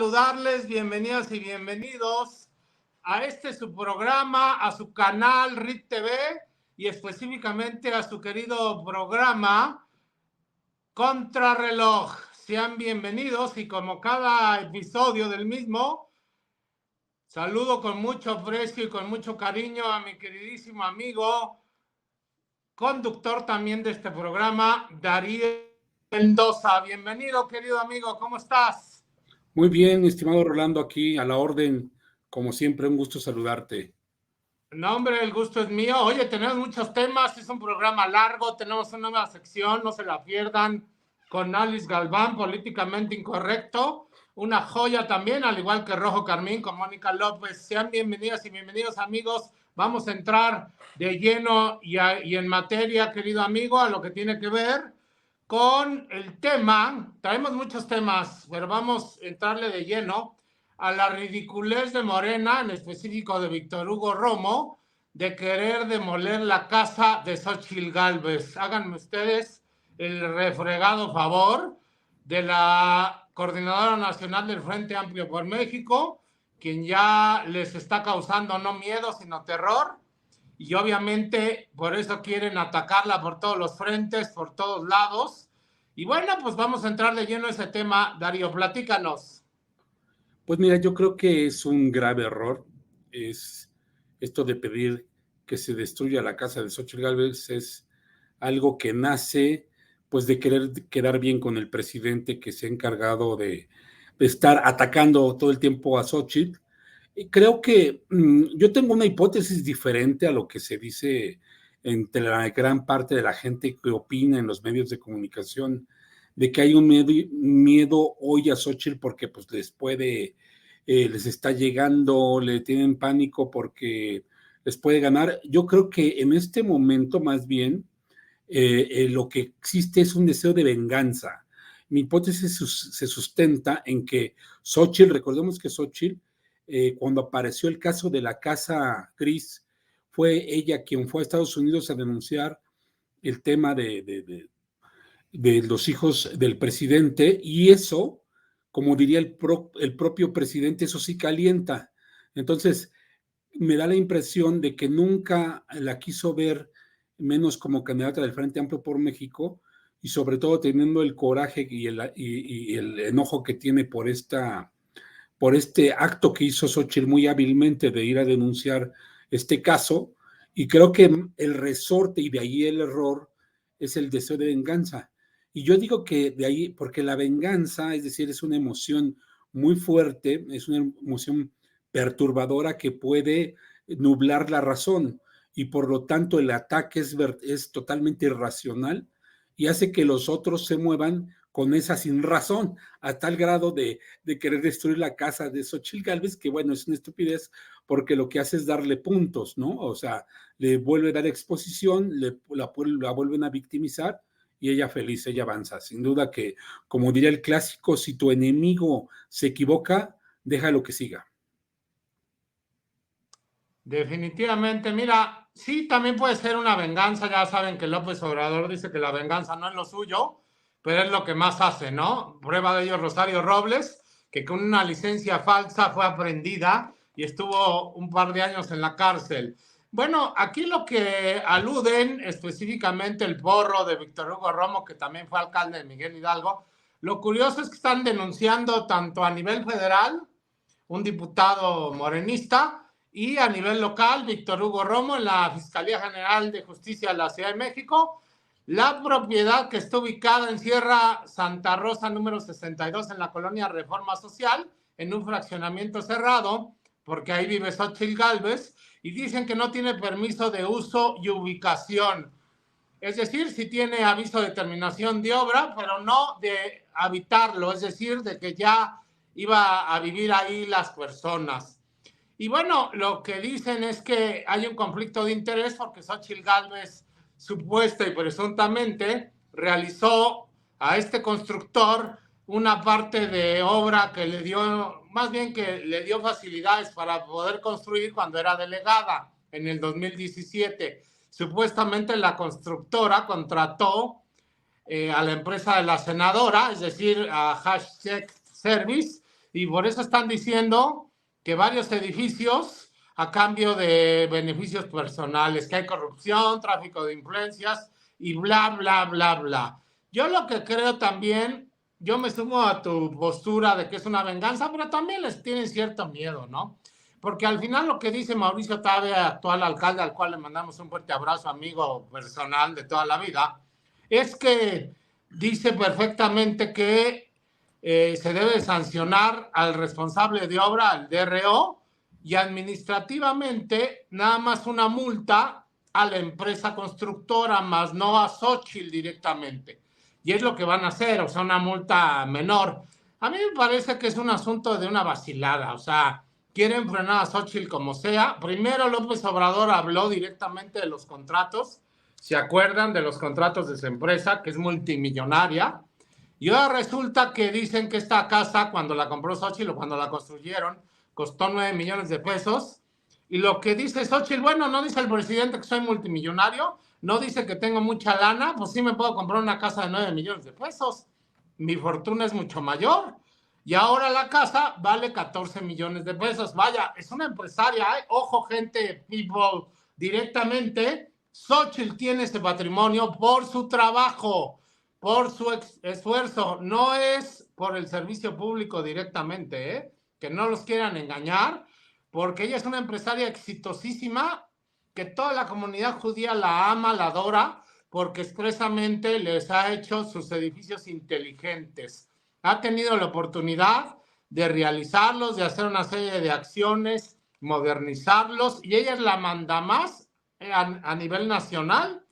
saludarles, bienvenidas y bienvenidos a su programa, a su canal RIT TV y específicamente a su querido programa Contrarreloj. Sean bienvenidos y como cada episodio del mismo, saludo con mucho aprecio y con mucho cariño a mi queridísimo amigo, conductor también de este programa, Darío Mendoza. Bienvenido, querido amigo, ¿cómo estás? Muy bien, estimado Rolando, aquí a la orden. Como siempre, un gusto saludarte. No, hombre, el gusto es mío. Oye, tenemos muchos temas, es un programa largo, tenemos una nueva sección, no se la pierdan, con Alice Galván, políticamente incorrecto. Una joya también, al igual que Rojo Carmín, con Mónica López. Sean bienvenidas y bienvenidos, amigos. Vamos a entrar de lleno y en materia, querido amigo, a lo que tiene que ver con el tema. Traemos muchos temas, pero vamos a entrarle de lleno a la ridiculez de Morena, en específico de Víctor Hugo Romo, de querer demoler la casa de Xóchitl Gálvez. Háganme ustedes el refregado favor de la Coordinadora Nacional del Frente Amplio por México, quien ya les está causando no miedo, sino terror, y obviamente por eso quieren atacarla por todos los frentes, por todos lados. Y bueno, pues vamos a entrar de lleno a ese tema. Darío, platícanos. Pues mira, yo creo que es un grave error. Es esto de pedir que se destruya la casa de Xóchitl Gálvez, es algo que nace pues de querer quedar bien con el presidente que se ha encargado de estar atacando todo el tiempo a Xóchitl. Y creo que yo tengo una hipótesis diferente a lo que se dice entre la gran parte de la gente que opina en los medios de comunicación, de que hay un miedo hoy a Xóchitl porque pues les está llegando, le tienen pánico porque les puede ganar. Yo creo que en este momento más bien lo que existe es un deseo de venganza. Mi hipótesis se sustenta en que Xóchitl, recordemos que Xóchitl, cuando apareció el caso de la Casa Gris, fue ella quien fue a Estados Unidos a denunciar el tema de los hijos del presidente, y eso, como diría el propio presidente, eso sí calienta. Entonces, me da la impresión de que nunca la quiso ver menos como candidata del Frente Amplio por México, y sobre todo teniendo el coraje y el enojo que tiene por este acto que hizo Xóchitl muy hábilmente de ir a denunciar este caso, y creo que el resorte, y de ahí el error, es el deseo de venganza. Y yo digo que de ahí, porque la venganza, es decir, es una emoción muy fuerte, es una emoción perturbadora que puede nublar la razón, y por lo tanto el ataque es totalmente irracional y hace que los otros se muevan con esa sin razón, a tal grado de querer destruir la casa de Xóchitl Gálvez, que bueno, es una estupidez, porque lo que hace es darle puntos, ¿no? O sea, le vuelve a dar exposición, la vuelven a victimizar, y ella feliz, ella avanza. Sin duda que, como diría el clásico, si tu enemigo se equivoca, déjalo que siga. Definitivamente, mira, sí, también puede ser una venganza. Ya saben que López Obrador dice que la venganza no es lo suyo, pero es lo que más hace, ¿no? Prueba de ello Rosario Robles, que con una licencia falsa fue aprehendida y estuvo un par de años en la cárcel. Bueno, aquí lo que aluden específicamente el porro de Víctor Hugo Romo, que también fue alcalde de Miguel Hidalgo, lo curioso es que están denunciando tanto a nivel federal, un diputado morenista, y a nivel local, Víctor Hugo Romo, en la Fiscalía General de Justicia de la Ciudad de México, la propiedad que está ubicada en Sierra Santa Rosa, número 62, en la colonia Reforma Social, en un fraccionamiento cerrado, porque ahí vive Xóchitl Gálvez, y dicen que no tiene permiso de uso y ubicación. Es decir, sí tiene aviso de terminación de obra, pero no de habitarlo, es decir, de que ya iba a vivir ahí las personas. Y bueno, lo que dicen es que hay un conflicto de interés porque Xóchitl Gálvez supuesta y presuntamente realizó a este constructor una parte de obra que le dio, más bien que le dio facilidades para poder construir cuando era delegada en el 2017. Supuestamente la constructora contrató a la empresa de la senadora, es decir, a Hashtag Service, y por eso están diciendo que varios edificios a cambio de beneficios personales, que hay corrupción, tráfico de influencias y bla, bla, bla, bla. Yo lo que creo también, yo me sumo a tu postura de que es una venganza, pero también les tienen cierto miedo, ¿no? Porque al final lo que dice Mauricio Tabe, actual alcalde, al cual le mandamos un fuerte abrazo, amigo personal de toda la vida, es que dice perfectamente que se debe sancionar al responsable de obra, al DRO, y administrativamente nada más una multa a la empresa constructora, más no a Xochitl directamente. Y es lo que van a hacer, o sea, una multa menor. A mí me parece que es un asunto de una vacilada, o sea, quieren frenar a Xochitl como sea. Primero López Obrador habló directamente de los contratos, ¿se acuerdan de los contratos de su empresa, que es multimillonaria? Y ahora resulta que dicen que esta casa, cuando la compró Xochitl o cuando la construyeron, costó 9 millones de pesos. Y lo que dice Xochitl, bueno, no dice el presidente que soy multimillonario, no dice que tengo mucha lana, pues sí me puedo comprar una casa de 9 millones de pesos. Mi fortuna es mucho mayor. Y ahora la casa vale 14 millones de pesos. Vaya, es una empresaria, ¿eh? Ojo, gente, people, directamente. Xochitl tiene ese patrimonio por su trabajo, por su esfuerzo, no es por el servicio público directamente, ¿eh? Que no los quieran engañar, porque ella es una empresaria exitosísima, que toda la comunidad judía la ama, la adora, porque expresamente les ha hecho sus edificios inteligentes. Ha tenido la oportunidad de realizarlos, de hacer una serie de acciones, modernizarlos, y ella es la mandamás a nivel nacional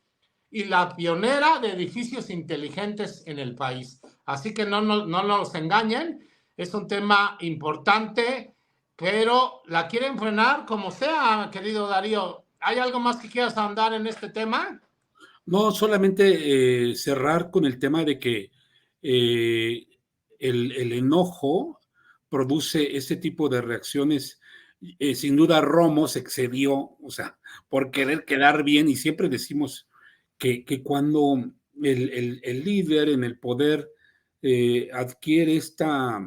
y la pionera de edificios inteligentes en el país. Así que no nos engañen, es un tema importante, pero la quieren frenar como sea, querido Darío. ¿Hay algo más que quieras ahondar en este tema? No, solamente cerrar con el tema de que el enojo produce ese tipo de reacciones. Sin duda Romo se excedió, o sea, por querer quedar bien, y siempre decimos que cuando el líder en el poder adquiere esta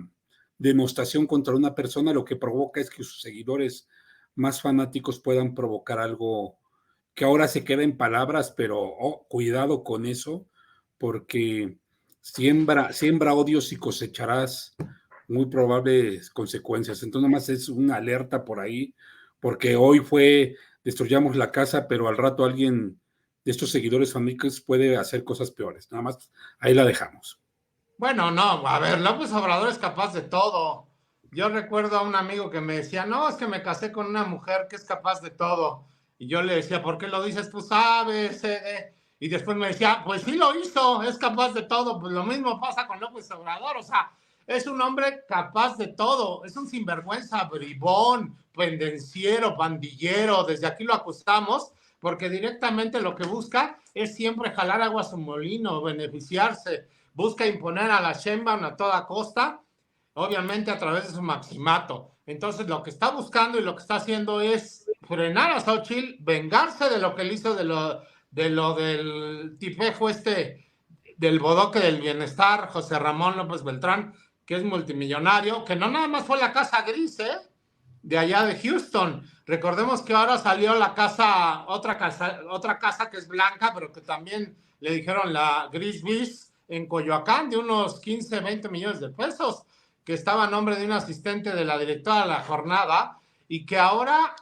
demostración contra una persona, lo que provoca es que sus seguidores más fanáticos puedan provocar algo que ahora se queda en palabras, pero cuidado con eso, porque siembra odios y cosecharás muy probables consecuencias. Entonces, nada más es una alerta por ahí, porque hoy destruyamos la casa, pero al rato alguien de estos seguidores fanáticos puede hacer cosas peores. Nada más ahí la dejamos. Bueno, no, a ver, López Obrador es capaz de todo. Yo recuerdo a un amigo que me decía, no, es que me casé con una mujer que es capaz de todo. Y yo le decía, ¿por qué lo dices? Tú sabes. Y después me decía, pues sí lo hizo, es capaz de todo. Pues lo mismo pasa con López Obrador, o sea, es un hombre capaz de todo, es un sinvergüenza, bribón, pendenciero, pandillero, desde aquí lo acusamos, porque directamente lo que busca es siempre jalar agua a su molino, beneficiarse, busca imponer a la Sheinbaum a toda costa, obviamente a través de su maximato. Entonces lo que está buscando y lo que está haciendo es frenar a Xochitl, vengarse de lo que él hizo, de lo del tipejo del bodoque del bienestar, José Ramón López Beltrán, que es multimillonario, que no nada más fue la casa gris, de allá de Houston. Recordemos que ahora salió otra casa que es blanca, pero que también le dijeron la Gris Bis en Coyoacán, de unos 15, 20 millones de pesos, que estaba a nombre de un asistente de la directora de la jornada, y que ahora,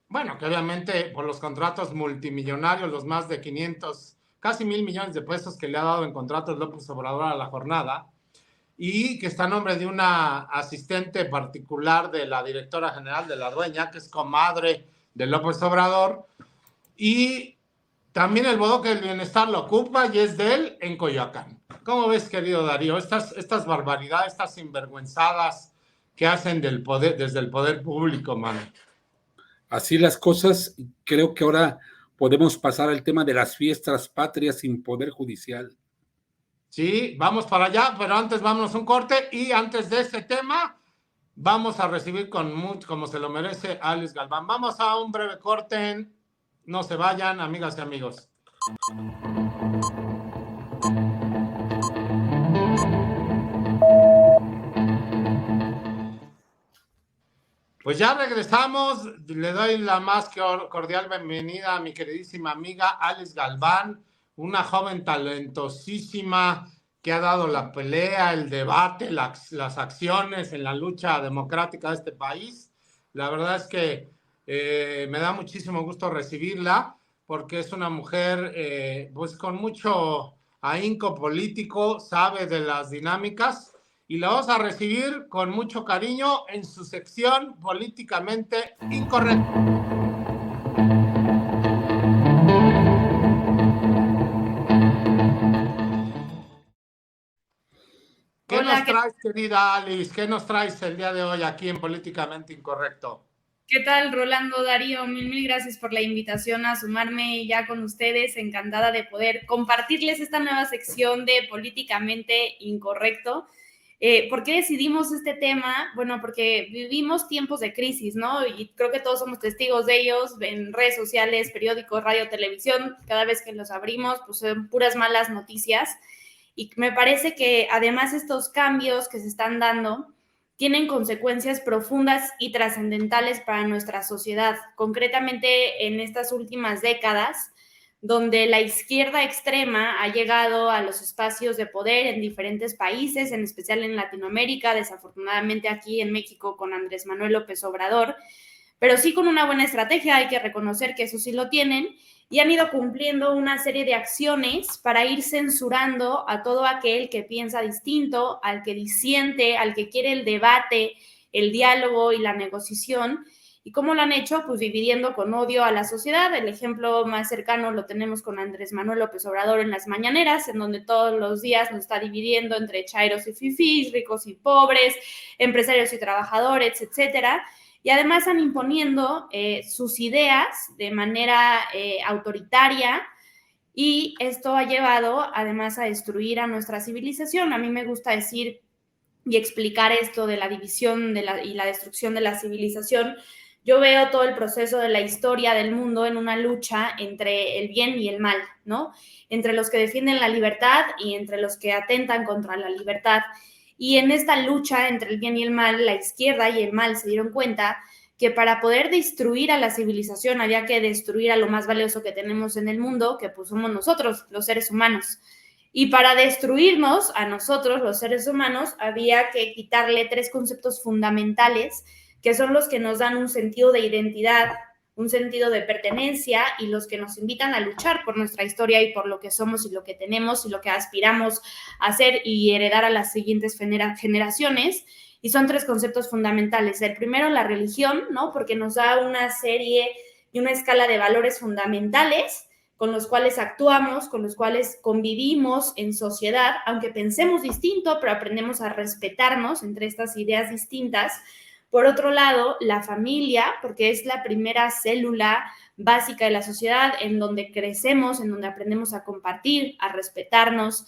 bueno, que obviamente por los contratos multimillonarios, los más de 500, casi 1,000 millones de pesos que le ha dado en contratos López Obrador a la jornada, y que está a nombre de una asistente particular de la directora general, de la dueña, que es comadre de López Obrador, y también el bodoque del bienestar lo ocupa y es de él en Coyoacán. ¿Cómo ves, querido Darío? Estas barbaridades, estas sinvergüenzadas que hacen desde el poder público, mano. Así las cosas, creo que ahora podemos pasar al tema de las fiestas patrias sin poder judicial. Sí, vamos para allá, pero antes vámonos un corte, y antes de ese tema vamos a recibir como se lo merece, Alex Galván. Vamos a un breve corte, no se vayan, amigas y amigos. Pues ya regresamos. Le doy la más cordial bienvenida a mi queridísima amiga Alex Galván, una joven talentosísima que ha dado la pelea, el debate, las acciones en la lucha democrática de este país. La verdad es que me da muchísimo gusto recibirla porque es una mujer pues con mucho ahínco político, sabe de las dinámicas y la vamos a recibir con mucho cariño en su sección Políticamente Incorrecto. ¿Qué nos traes, querida Alice? ¿Qué nos traes el día de hoy aquí en Políticamente Incorrecto? ¿Qué tal, Rolando, Darío? Mil gracias por la invitación a sumarme ya con ustedes. Encantada de poder compartirles esta nueva sección de Políticamente Incorrecto. ¿Por qué decidimos este tema? Bueno, porque vivimos tiempos de crisis, ¿no? Y creo que todos somos testigos de ellos en redes sociales, periódicos, radio, televisión. Cada vez que los abrimos, pues son puras malas noticias. Y me parece que además estos cambios que se están dando tienen consecuencias profundas y trascendentales para nuestra sociedad, concretamente en estas últimas décadas, donde la izquierda extrema ha llegado a los espacios de poder en diferentes países, en especial en Latinoamérica, desafortunadamente aquí en México con Andrés Manuel López Obrador, pero sí con una buena estrategia, hay que reconocer que eso sí lo tienen, y han ido cumpliendo una serie de acciones para ir censurando a todo aquel que piensa distinto, al que disiente, al que quiere el debate, el diálogo y la negociación. ¿Y cómo lo han hecho? Pues dividiendo con odio a la sociedad. El ejemplo más cercano lo tenemos con Andrés Manuel López Obrador en las mañaneras, en donde todos los días nos está dividiendo entre chairos y fifís, ricos y pobres, empresarios y trabajadores, etcétera. Y además están imponiendo sus ideas de manera autoritaria, y esto ha llevado además a destruir a nuestra civilización. A mí me gusta decir y explicar esto de la división y la destrucción de la civilización. Yo veo todo el proceso de la historia del mundo en una lucha entre el bien y el mal, ¿no? Entre los que defienden la libertad y entre los que atentan contra la libertad. Y en esta lucha entre el bien y el mal, la izquierda y el mal se dieron cuenta que para poder destruir a la civilización había que destruir a lo más valioso que tenemos en el mundo, que pues somos nosotros, los seres humanos. Y para destruirnos a nosotros, los seres humanos, había que quitarle 3 conceptos fundamentales, que son los que nos dan un sentido de identidad, un sentido de pertenencia, y los que nos invitan a luchar por nuestra historia y por lo que somos y lo que tenemos y lo que aspiramos a ser y heredar a las siguientes generaciones. Y son 3 conceptos fundamentales. El primero, la religión, ¿no? Porque nos da una serie y una escala de valores fundamentales con los cuales actuamos, con los cuales convivimos en sociedad, aunque pensemos distinto, pero aprendemos a respetarnos entre estas ideas distintas. Por otro lado, la familia, porque es la primera célula básica de la sociedad, en donde crecemos, en donde aprendemos a compartir, a respetarnos.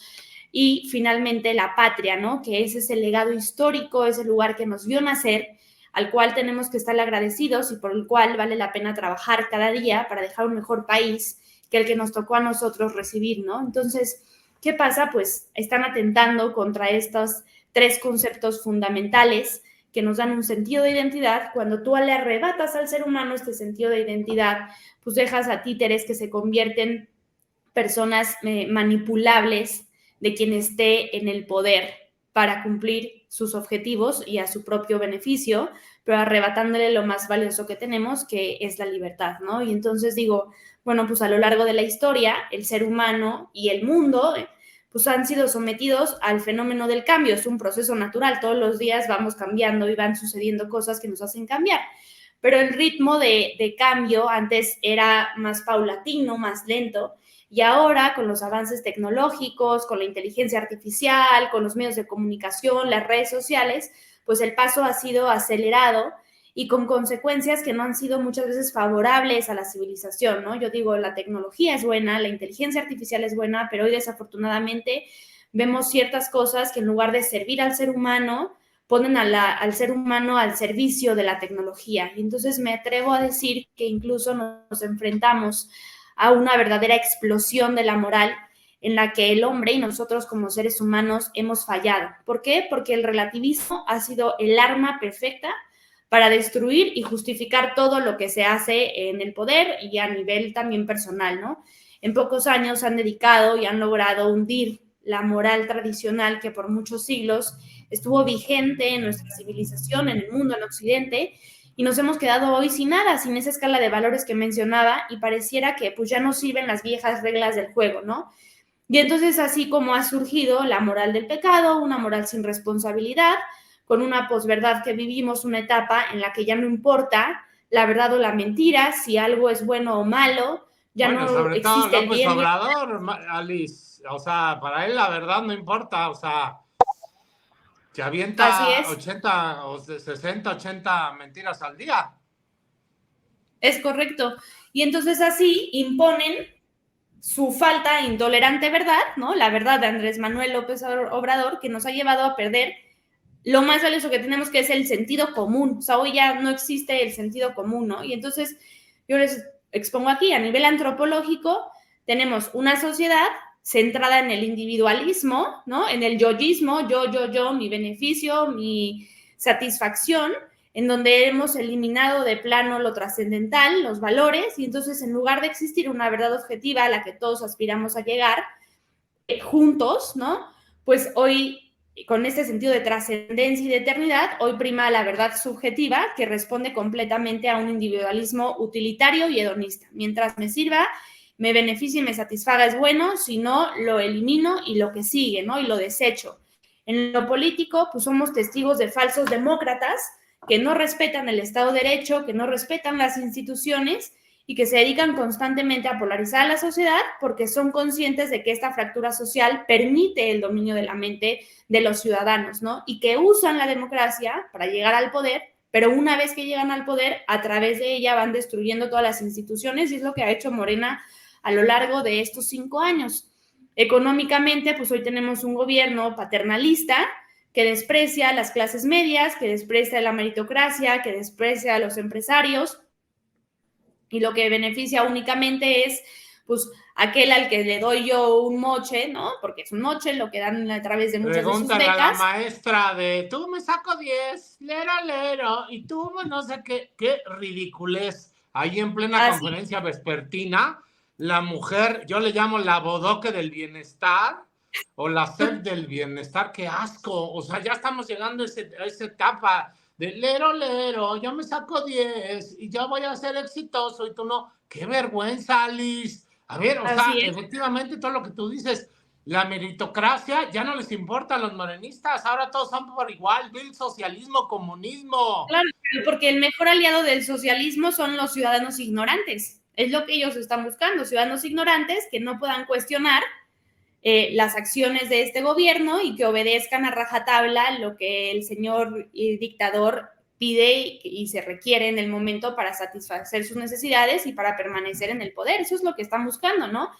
Y finalmente la patria, ¿no? Que es ese legado histórico, ese lugar que nos vio nacer, al cual tenemos que estar agradecidos y por el cual vale la pena trabajar cada día para dejar un mejor país que el que nos tocó a nosotros recibir, ¿no? Entonces, ¿qué pasa? Pues están atentando contra estos 3 conceptos fundamentales que nos dan un sentido de identidad. Cuando tú le arrebatas al ser humano este sentido de identidad, pues dejas a títeres que se convierten personas manipulables de quien esté en el poder para cumplir sus objetivos y a su propio beneficio, pero arrebatándole lo más valioso que tenemos, que es la libertad, ¿no? Y entonces digo, bueno, pues a lo largo de la historia, el ser humano y el mundo, pues han sido sometidos al fenómeno del cambio. Es un proceso natural, todos los días vamos cambiando y van sucediendo cosas que nos hacen cambiar. Pero el ritmo de cambio antes era más paulatino, más lento, y ahora con los avances tecnológicos, con la inteligencia artificial, con los medios de comunicación, las redes sociales, pues el paso ha sido acelerado y con consecuencias que no han sido muchas veces favorables a la civilización, ¿no? Yo digo, la tecnología es buena, la inteligencia artificial es buena, pero hoy desafortunadamente vemos ciertas cosas que en lugar de servir al ser humano, ponen al ser humano al servicio de la tecnología. Y entonces me atrevo a decir que incluso nos enfrentamos a una verdadera explosión de la moral en la que el hombre y nosotros como seres humanos hemos fallado. ¿Por qué? Porque el relativismo ha sido el arma perfecta para destruir y justificar todo lo que se hace en el poder y a nivel también personal, ¿no? En pocos años han dedicado y han logrado hundir la moral tradicional que por muchos siglos estuvo vigente en nuestra civilización, en el mundo, en Occidente, y nos hemos quedado hoy sin nada, sin esa escala de valores que mencionaba, y pareciera que pues ya no sirven las viejas reglas del juego, ¿no? Y entonces así como ha surgido la moral del pecado, una moral sin responsabilidad, con una posverdad que vivimos, una etapa en la que ya no importa la verdad o la mentira, si algo es bueno o malo, ya bueno, no sobre todo existe el López bien. Obrador, Alice, o sea, para él la verdad no importa, o sea, se avienta 80 o 60, 80 mentiras al día. Es correcto. Y entonces así imponen su falta intolerante verdad, ¿no? La verdad de Andrés Manuel López Obrador, que nos ha llevado a perder lo más valioso que tenemos, que es el sentido común. O sea, hoy ya no existe el sentido común, ¿no? Y entonces yo les expongo aquí, a nivel antropológico, tenemos una sociedad centrada en el individualismo, ¿no? En el yoísmo, yo, mi beneficio, mi satisfacción, en donde hemos eliminado de plano lo trascendental, los valores, y entonces en lugar de existir una verdad objetiva a la que todos aspiramos a llegar juntos, ¿no? Pues hoy, con este sentido de trascendencia y de eternidad, hoy prima la verdad subjetiva que responde completamente a un individualismo utilitario y hedonista. Mientras me sirva, me beneficie y me satisfaga es bueno, si no, lo elimino y lo que sigue, ¿no? Y lo desecho. En lo político, pues somos testigos de falsos demócratas que no respetan el Estado de Derecho, que no respetan las instituciones y que se dedican constantemente a polarizar a la sociedad porque son conscientes de que esta fractura social permite el dominio de la mente de los ciudadanos, ¿no? Y que usan la democracia para llegar al poder, pero una vez que llegan al poder, a través de ella van destruyendo todas las instituciones, y es lo que ha hecho Morena a lo largo de estos 5 años. Económicamente, pues hoy tenemos un gobierno paternalista que desprecia a las clases medias, que desprecia la meritocracia, que desprecia a los empresarios, y lo que beneficia únicamente es pues aquel al que le doy yo un moche, ¿no? Porque es un moche lo que dan a través de muchas Pregúntale de sus becas. A la maestra de, tú me saco 10, lero, y tú no sé qué ridiculez. Ahí en plena conferencia vespertina, la mujer, yo le llamo la bodoque del bienestar, o la sed del bienestar, qué asco. O sea, ya estamos llegando a esa etapa de lero, yo me saco 10 y yo voy a ser exitoso y tú no. ¡Qué vergüenza, Alice! A ver, o sea, efectivamente todo lo que tú dices, la meritocracia ya no les importa a los morenistas, ahora todos son por igual, el socialismo, comunismo. Claro, porque el mejor aliado del socialismo son los ciudadanos ignorantes. Es lo que ellos están buscando, ciudadanos ignorantes que no puedan cuestionar las acciones de este gobierno y que obedezcan a rajatabla lo que el señor dictador pide y se requiere en el momento para satisfacer sus necesidades y para permanecer en el poder. Eso es lo que están buscando, ¿no?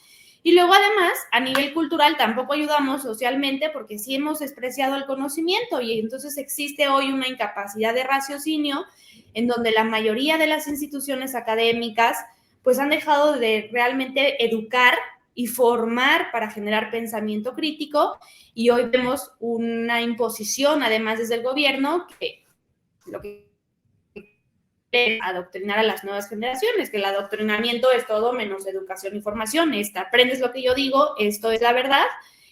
Y luego, además, a nivel cultural tampoco ayudamos socialmente porque sí hemos despreciado el conocimiento y entonces existe hoy una incapacidad de raciocinio en donde la mayoría de las instituciones académicas pues han dejado de realmente educar y formar para generar pensamiento crítico, y hoy vemos una imposición, además desde el gobierno, que lo que es adoctrinar a las nuevas generaciones, que el adoctrinamiento es todo menos educación y formación, aprendes lo que yo digo, esto es la verdad,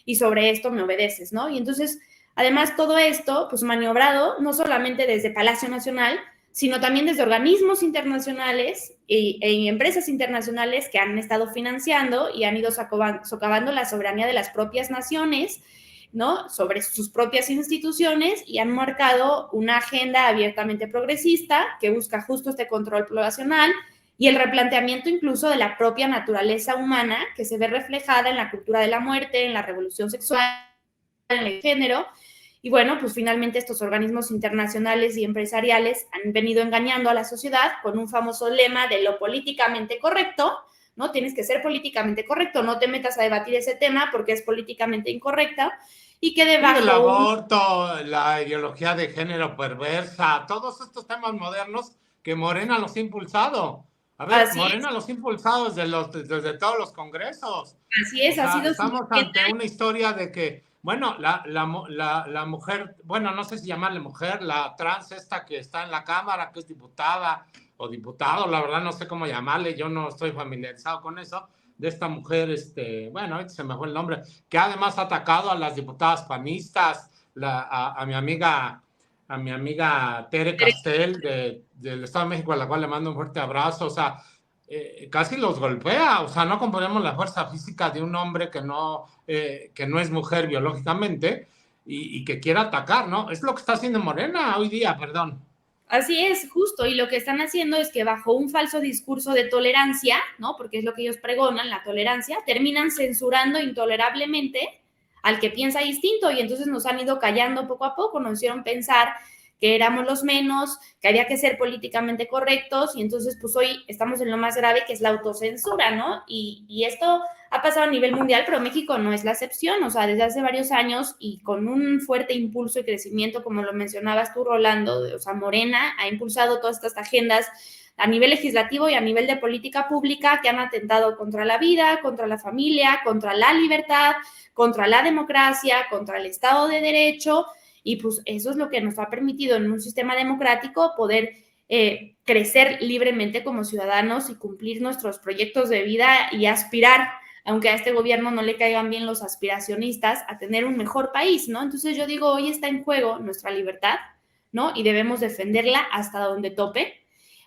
y sobre esto me obedeces, ¿no? Y entonces, además, todo esto, pues maniobrado, no solamente desde Palacio Nacional, sino también desde organismos internacionales e empresas internacionales que han estado financiando y han ido socavando la soberanía de las propias naciones, ¿no? Sobre sus propias instituciones, y han marcado una agenda abiertamente progresista que busca justo este control poblacional y el replanteamiento incluso de la propia naturaleza humana que se ve reflejada en la cultura de la muerte, en la revolución sexual, en el género. Y bueno, pues finalmente estos organismos internacionales y empresariales han venido engañando a la sociedad con un famoso lema de lo políticamente correcto, ¿no? Tienes que ser políticamente correcto, no te metas a debatir ese tema porque es políticamente incorrecta, y que debajo... El aborto, la ideología de género perversa, todos estos temas modernos que Morena los ha impulsado. A ver, así Morena es. Los ha impulsado desde todos los congresos. Así es, o sea, ha sido... Estamos ante una historia de que Bueno, la mujer, bueno, no sé si llamarle mujer, la trans esta que está en la Cámara, que es diputada o diputado, la verdad no sé cómo llamarle, yo no estoy familiarizado con eso, de esta mujer, bueno, se me fue el nombre, que además ha atacado a las diputadas panistas, a mi amiga Tere Castel del Estado de México, a la cual le mando un fuerte abrazo, o sea, casi los golpea, o sea, no componemos la fuerza física de un hombre que no es mujer biológicamente y que quiera atacar, ¿no? Es lo que está haciendo Morena hoy día, perdón. Así es, justo, y lo que están haciendo es que bajo un falso discurso de tolerancia, ¿no? Porque es lo que ellos pregonan, la tolerancia, terminan censurando intolerablemente al que piensa distinto y entonces nos han ido callando poco a poco, nos hicieron pensar que éramos los menos, que había que ser políticamente correctos y entonces pues hoy estamos en lo más grave que es la autocensura, ¿no? Y esto ha pasado a nivel mundial, pero México no es la excepción, o sea, desde hace varios años y con un fuerte impulso y crecimiento, como lo mencionabas tú, Rolando, o sea, Morena ha impulsado todas estas agendas a nivel legislativo y a nivel de política pública que han atentado contra la vida, contra la familia, contra la libertad, contra la democracia, contra el Estado de Derecho, y pues eso es lo que nos ha permitido en un sistema democrático poder crecer libremente como ciudadanos y cumplir nuestros proyectos de vida y aspirar, aunque a este gobierno no le caigan bien los aspiracionistas, a tener un mejor país, ¿no? Entonces yo digo, hoy está en juego nuestra libertad, ¿no? Y debemos defenderla hasta donde tope.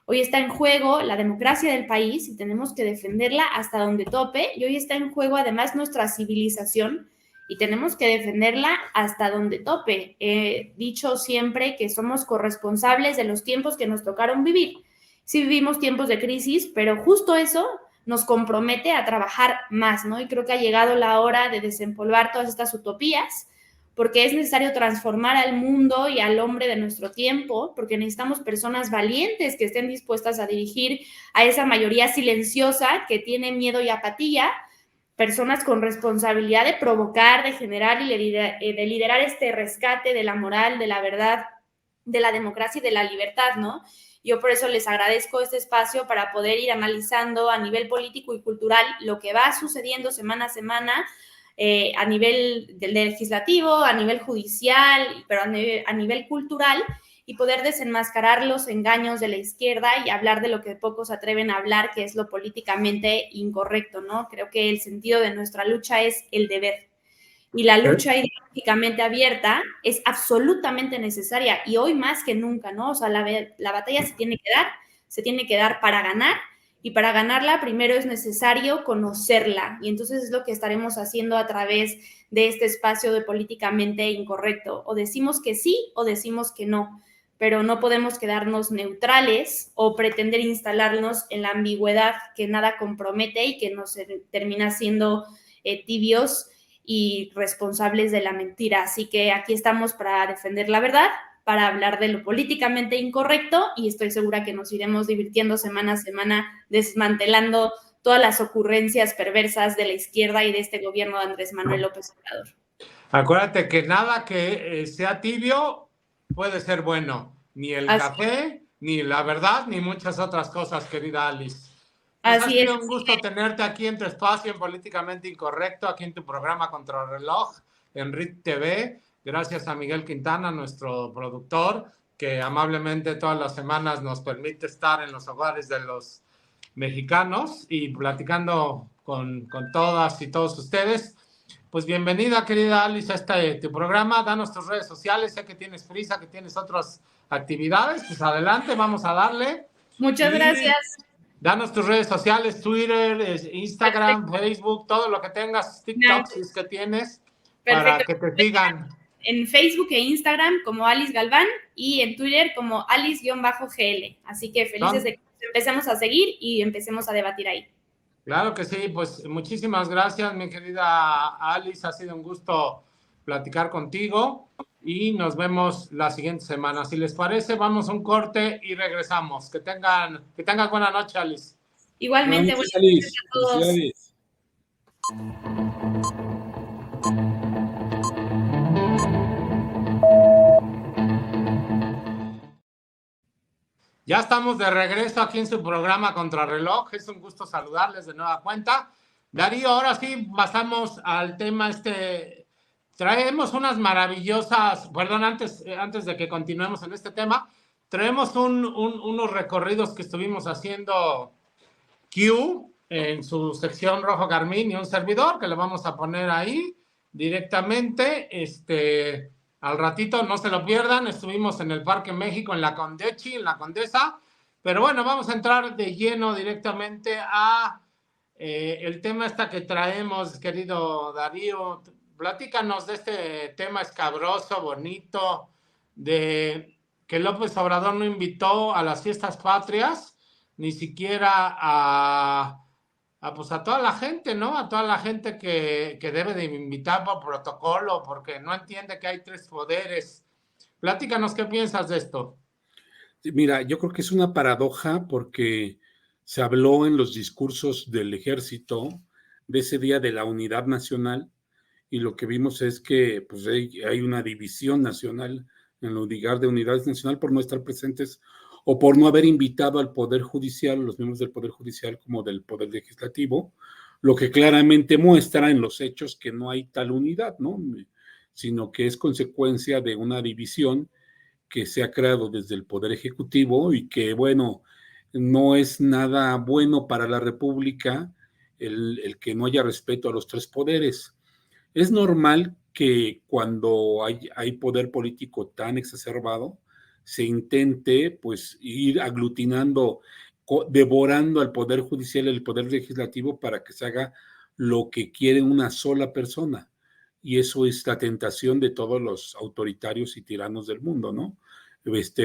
Hoy está en juego la democracia del país y tenemos que defenderla hasta donde tope. Y hoy está en juego además nuestra civilización y tenemos que defenderla hasta donde tope. He dicho siempre que somos corresponsables de los tiempos que nos tocaron vivir. Sí vivimos tiempos de crisis, pero justo eso nos compromete a trabajar más, ¿no? Y creo que ha llegado la hora de desempolvar todas estas utopías, porque es necesario transformar al mundo y al hombre de nuestro tiempo, porque necesitamos personas valientes que estén dispuestas a dirigir a esa mayoría silenciosa que tiene miedo y apatía, personas con responsabilidad de provocar, de generar y de liderar este rescate de la moral, de la verdad, de la democracia y de la libertad, ¿no? Yo por eso les agradezco este espacio para poder ir analizando a nivel político y cultural lo que va sucediendo semana a semana, a nivel del legislativo, a nivel judicial, pero a nivel cultural, y poder desenmascarar los engaños de la izquierda y hablar de lo que pocos se atreven a hablar, que es lo políticamente incorrecto, ¿no? Creo que el sentido de nuestra lucha es el deber. Y la lucha ideológicamente abierta es absolutamente necesaria y hoy más que nunca, ¿no? O sea, la batalla se tiene que dar para ganar, y para ganarla primero es necesario conocerla, y entonces es lo que estaremos haciendo a través de este espacio de políticamente incorrecto. O decimos que sí o decimos que no, pero no podemos quedarnos neutrales o pretender instalarnos en la ambigüedad que nada compromete y que nos termina siendo tibios y responsables de la mentira. Así que aquí estamos para defender la verdad, para hablar de lo políticamente incorrecto, y estoy segura que nos iremos divirtiendo semana a semana desmantelando todas las ocurrencias perversas de la izquierda y de este gobierno de Andrés Manuel López Obrador. Acuérdate que nada que sea tibio puede ser bueno, ni el café, ni la verdad, ni muchas otras cosas, querida Alice. Pues ha sido un gusto tenerte aquí en tu espacio en Políticamente Incorrecto, aquí en tu programa Contrarreloj, en RIT TV. Gracias a Miguel Quintana, nuestro productor, que amablemente todas las semanas nos permite estar en los hogares de los mexicanos y platicando con todas y todos ustedes. Pues bienvenida, querida Alice, a tu programa. Danos tus redes sociales. Sé que tienes prisa, que tienes otras actividades. Pues adelante, vamos a darle. Muchas gracias. Danos tus redes sociales, Twitter, Instagram, Facebook, todo lo que tengas, TikTok, si es que tienes, para que te sigan. En Facebook e Instagram como Alice Galván y en Twitter como Alice-GL. Así que felices de que empecemos a seguir y empecemos a debatir ahí. Claro que sí, pues muchísimas gracias, mi querida Alice. Ha sido un gusto platicar contigo y nos vemos la siguiente semana. Si les parece, vamos a un corte y regresamos. Que tengan buena noche, Alice. Igualmente, buenas noches a todos. Ya estamos de regreso aquí en su programa Contrarreloj. Es un gusto saludarles de nueva cuenta. Darío, ahora sí pasamos al tema traemos unas maravillosas, perdón, antes de que continuemos en este tema, traemos unos recorridos que estuvimos haciendo Q en su sección Rojo Carmín y un servidor que le vamos a poner ahí directamente. Al ratito, no se lo pierdan, estuvimos en el Parque México, en la Condechi, en la Condesa, pero bueno, vamos a entrar de lleno directamente a el tema que traemos, querido Darío. Platícanos de este tema escabroso, bonito, de que López Obrador no invitó a las fiestas patrias, ni siquiera pues a toda la gente, ¿no? A toda la gente que debe de invitar por protocolo, porque no entiende que hay 3 poderes. Platícanos, ¿qué piensas de esto? Mira, yo creo que es una paradoja porque se habló en los discursos del ejército de ese día de la unidad nacional y lo que vimos es que pues, hay una división nacional en lugar de unidad nacional por no estar presentes o por no haber invitado al Poder Judicial, los miembros del Poder Judicial como del Poder Legislativo, lo que claramente muestra en los hechos que no hay tal unidad, ¿no? Sino que es consecuencia de una división que se ha creado desde el Poder Ejecutivo y que, bueno, no es nada bueno para la República el que no haya respeto a los 3 poderes. Es normal que cuando hay poder político tan exacerbado, se intente pues ir aglutinando, devorando al Poder Judicial y al Poder Legislativo para que se haga lo que quiere una sola persona. Y eso es la tentación de todos los autoritarios y tiranos del mundo, ¿no?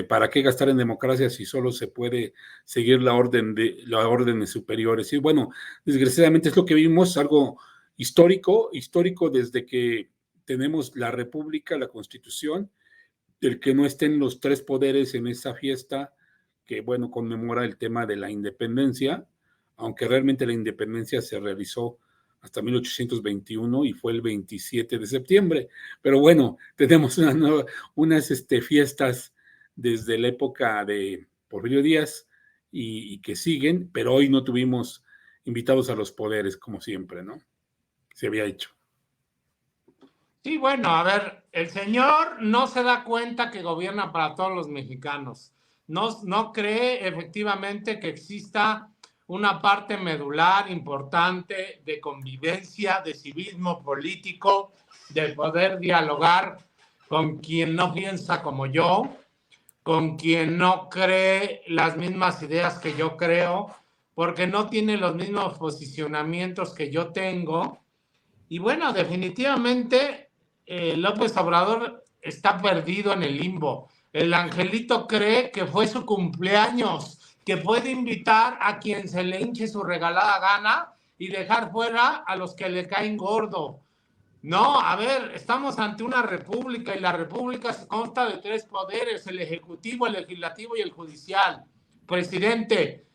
¿Para qué gastar en democracia si solo se puede seguir las órdenes superiores? Y bueno, desgraciadamente es lo que vimos, algo histórico desde que tenemos la República, la Constitución, el que no estén los 3 poderes en esa fiesta que, bueno, conmemora el tema de la independencia, aunque realmente la independencia se realizó hasta 1821 y fue el 27 de septiembre. Pero bueno, tenemos unas fiestas desde la época de Porfirio Díaz y que siguen, pero hoy no tuvimos invitados a los poderes como siempre, ¿no? Se había hecho. Sí, bueno, a ver, el señor no se da cuenta que gobierna para todos los mexicanos. No cree efectivamente que exista una parte medular importante de convivencia, de civismo político, de poder dialogar con quien no piensa como yo, con quien no cree las mismas ideas que yo creo, porque no tiene los mismos posicionamientos que yo tengo. Y bueno, definitivamente López Obrador está perdido en el limbo. El angelito cree que fue su cumpleaños, que puede invitar a quien se le hinche su regalada gana y dejar fuera a los que le caen gordo. No, a ver, estamos ante una república y la república consta de 3 poderes, el ejecutivo, el legislativo y el judicial. Presidente,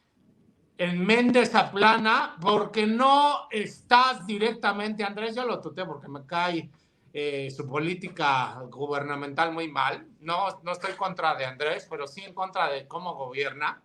enmende esa plana porque no estás directamente, Andrés, yo lo tuteé porque me cae su política gubernamental muy mal. No estoy contra de Andrés, pero sí en contra de cómo gobierna.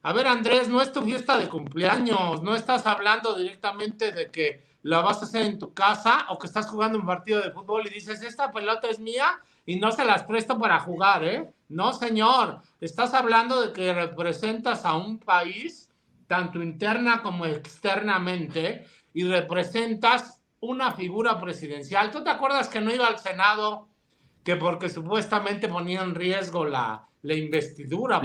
A ver, Andrés, no es tu fiesta de cumpleaños, no estás hablando directamente de que la vas a hacer en tu casa o que estás jugando un partido de fútbol y dices, esta pelota es mía y no se las presto para jugar, ¿eh? No, señor, estás hablando de que representas a un país, tanto interna como externamente, y representas una figura presidencial. ¿Tú te acuerdas que no iba al Senado que porque supuestamente ponía en riesgo la investidura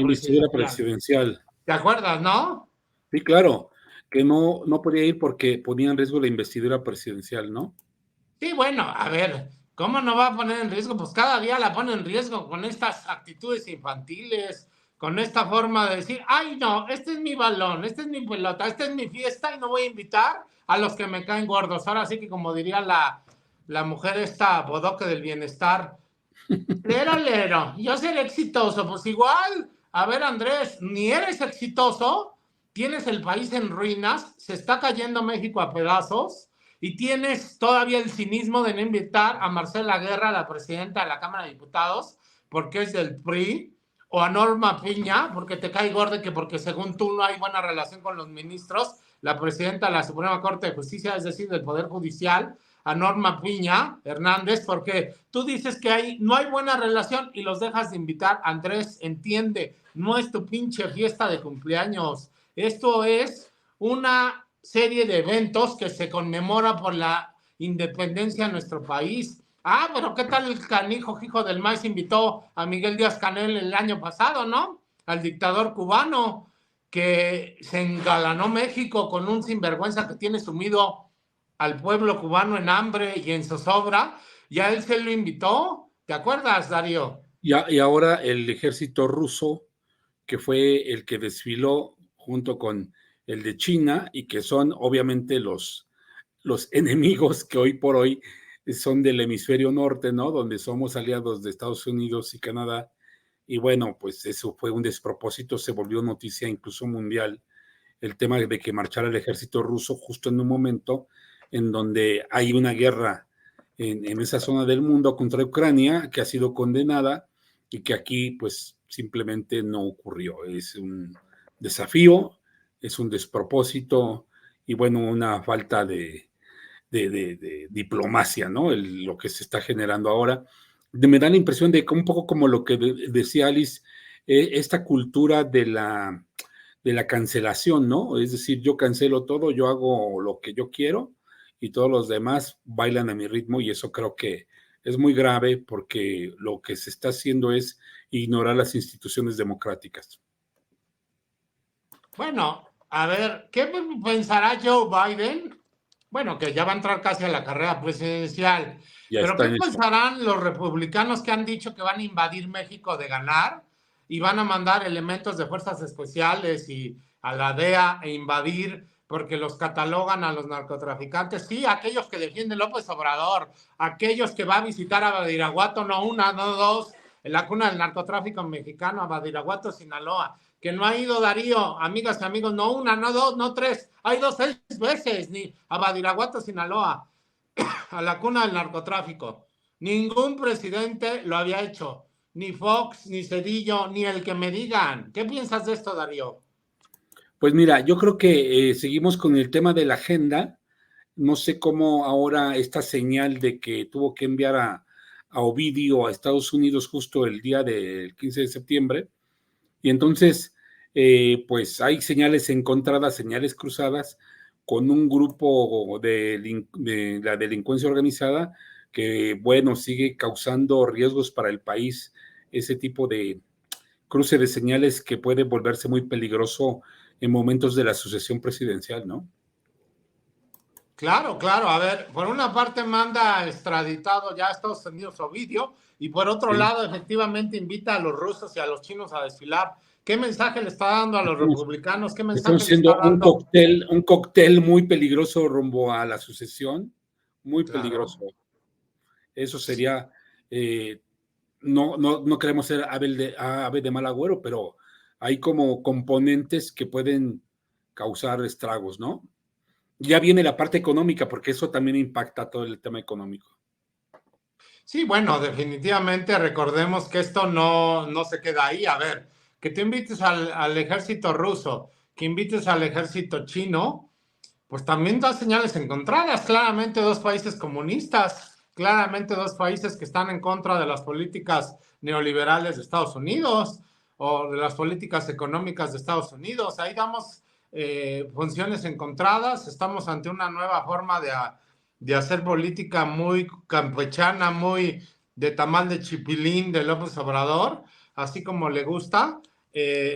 presidencial? ¿Te acuerdas, no? Sí, claro, que no podía ir porque ponía en riesgo la investidura presidencial, ¿no? Sí, bueno, a ver, ¿cómo no va a poner en riesgo? Pues cada día la pone en riesgo con estas actitudes infantiles, con esta forma de decir, ay, no, este es mi balón, este es mi pelota, esta es mi fiesta y no voy a invitar a los que me caen gordos. Ahora sí que como diría la mujer esta bodoque del bienestar, lero, yo seré exitoso, pues igual. A ver, Andrés, ni eres exitoso, tienes el país en ruinas, se está cayendo México a pedazos y tienes todavía el cinismo de no invitar a Marcela Guerra, la presidenta de la Cámara de Diputados, porque es del PRI, o a Norma Piña, porque te cae gordo que porque según tú no hay buena relación con los ministros, la presidenta de la Suprema Corte de Justicia, es decir, del Poder Judicial. a Norma Piña Hernández, porque tú dices que no hay buena relación y los dejas de invitar. Andrés, entiende, no es tu pinche fiesta de cumpleaños. Esto es una serie de eventos que se conmemora por la independencia de nuestro país. Ah, pero ¿qué tal el canijo hijo del maíz invitó a Miguel Díaz-Canel el año pasado, ¿no? Al dictador cubano, que se engalanó México con un sinvergüenza que tiene sumido al pueblo cubano en hambre y en zozobra, y a él se lo invitó. ¿Te acuerdas, Darío? Y ahora el ejército ruso, que fue el que desfiló junto con el de China, y que son obviamente los enemigos que hoy por hoy son del hemisferio norte, ¿no? Donde somos aliados de Estados Unidos y Canadá. Y bueno, pues eso fue un despropósito, se volvió noticia incluso mundial, el tema de que marchara el ejército ruso justo en un momento en donde hay una guerra en esa zona del mundo contra Ucrania, que ha sido condenada y que aquí pues simplemente no ocurrió. Es un desafío, es un despropósito y bueno, una falta de diplomacia, ¿no? Lo que se está generando ahora. Me da la impresión de que un poco como lo que decía Alice, esta cultura de la cancelación, ¿no? Es decir, yo cancelo todo, yo hago lo que yo quiero y todos los demás bailan a mi ritmo, y eso creo que es muy grave porque lo que se está haciendo es ignorar las instituciones democráticas. Bueno, a ver, ¿qué pensará Joe Biden? Bueno, que ya va a entrar casi a la carrera presidencial. Ya Pero está ¿qué en eso. pensarán los republicanos que han dicho que van a invadir México de ganar y van a mandar elementos de fuerzas especiales y a la DEA e invadir porque los catalogan a los narcotraficantes? Sí, aquellos que defienden López Obrador, aquellos que va a visitar a Badiraguato, no una, no dos, en la cuna del narcotráfico mexicano, a Badiraguato, Sinaloa, que no ha ido Darío, amigas y amigos, no una, no dos, no tres, ha ido 6 veces, ni a Badiraguato, Sinaloa, a la cuna del narcotráfico. Ningún presidente lo había hecho, ni Fox, ni Cedillo, ni el que me digan. ¿Qué piensas de esto, Darío? Pues mira, yo creo que seguimos con el tema de la agenda. No sé cómo ahora esta señal de que tuvo que enviar a Ovidio a Estados Unidos justo el día del 15 de septiembre. Y entonces, pues hay señales encontradas, señales cruzadas con un grupo de la delincuencia organizada que, bueno, sigue causando riesgos para el país. Ese tipo de cruce de señales que puede volverse muy peligroso en momentos de la sucesión presidencial, ¿no? Claro, claro. A ver, por una parte manda extraditado ya a Estados Unidos Ovidio y por otro Sí. lado efectivamente invita a los rusos y a los chinos a desfilar. ¿Qué mensaje le está dando a los republicanos? ¿Qué mensaje Estamos le está haciendo dando? un cóctel muy peligroso rumbo a la sucesión, muy Claro. peligroso. Eso sería, no queremos ser ave de mal agüero, pero hay como componentes que pueden causar estragos, ¿no? Ya viene la parte económica, porque eso también impacta todo el tema económico. Sí, bueno, definitivamente recordemos que esto no se queda ahí. A ver, que te invites al ejército ruso, que invites al ejército chino, pues también da señales encontradas. Claramente dos países comunistas, claramente dos países que están en contra de las políticas neoliberales de Estados Unidos o de las políticas económicas de Estados Unidos. Ahí damos funciones encontradas. Estamos ante una nueva forma de hacer política muy campechana, muy de tamal de chipilín de López Obrador, así como le gusta.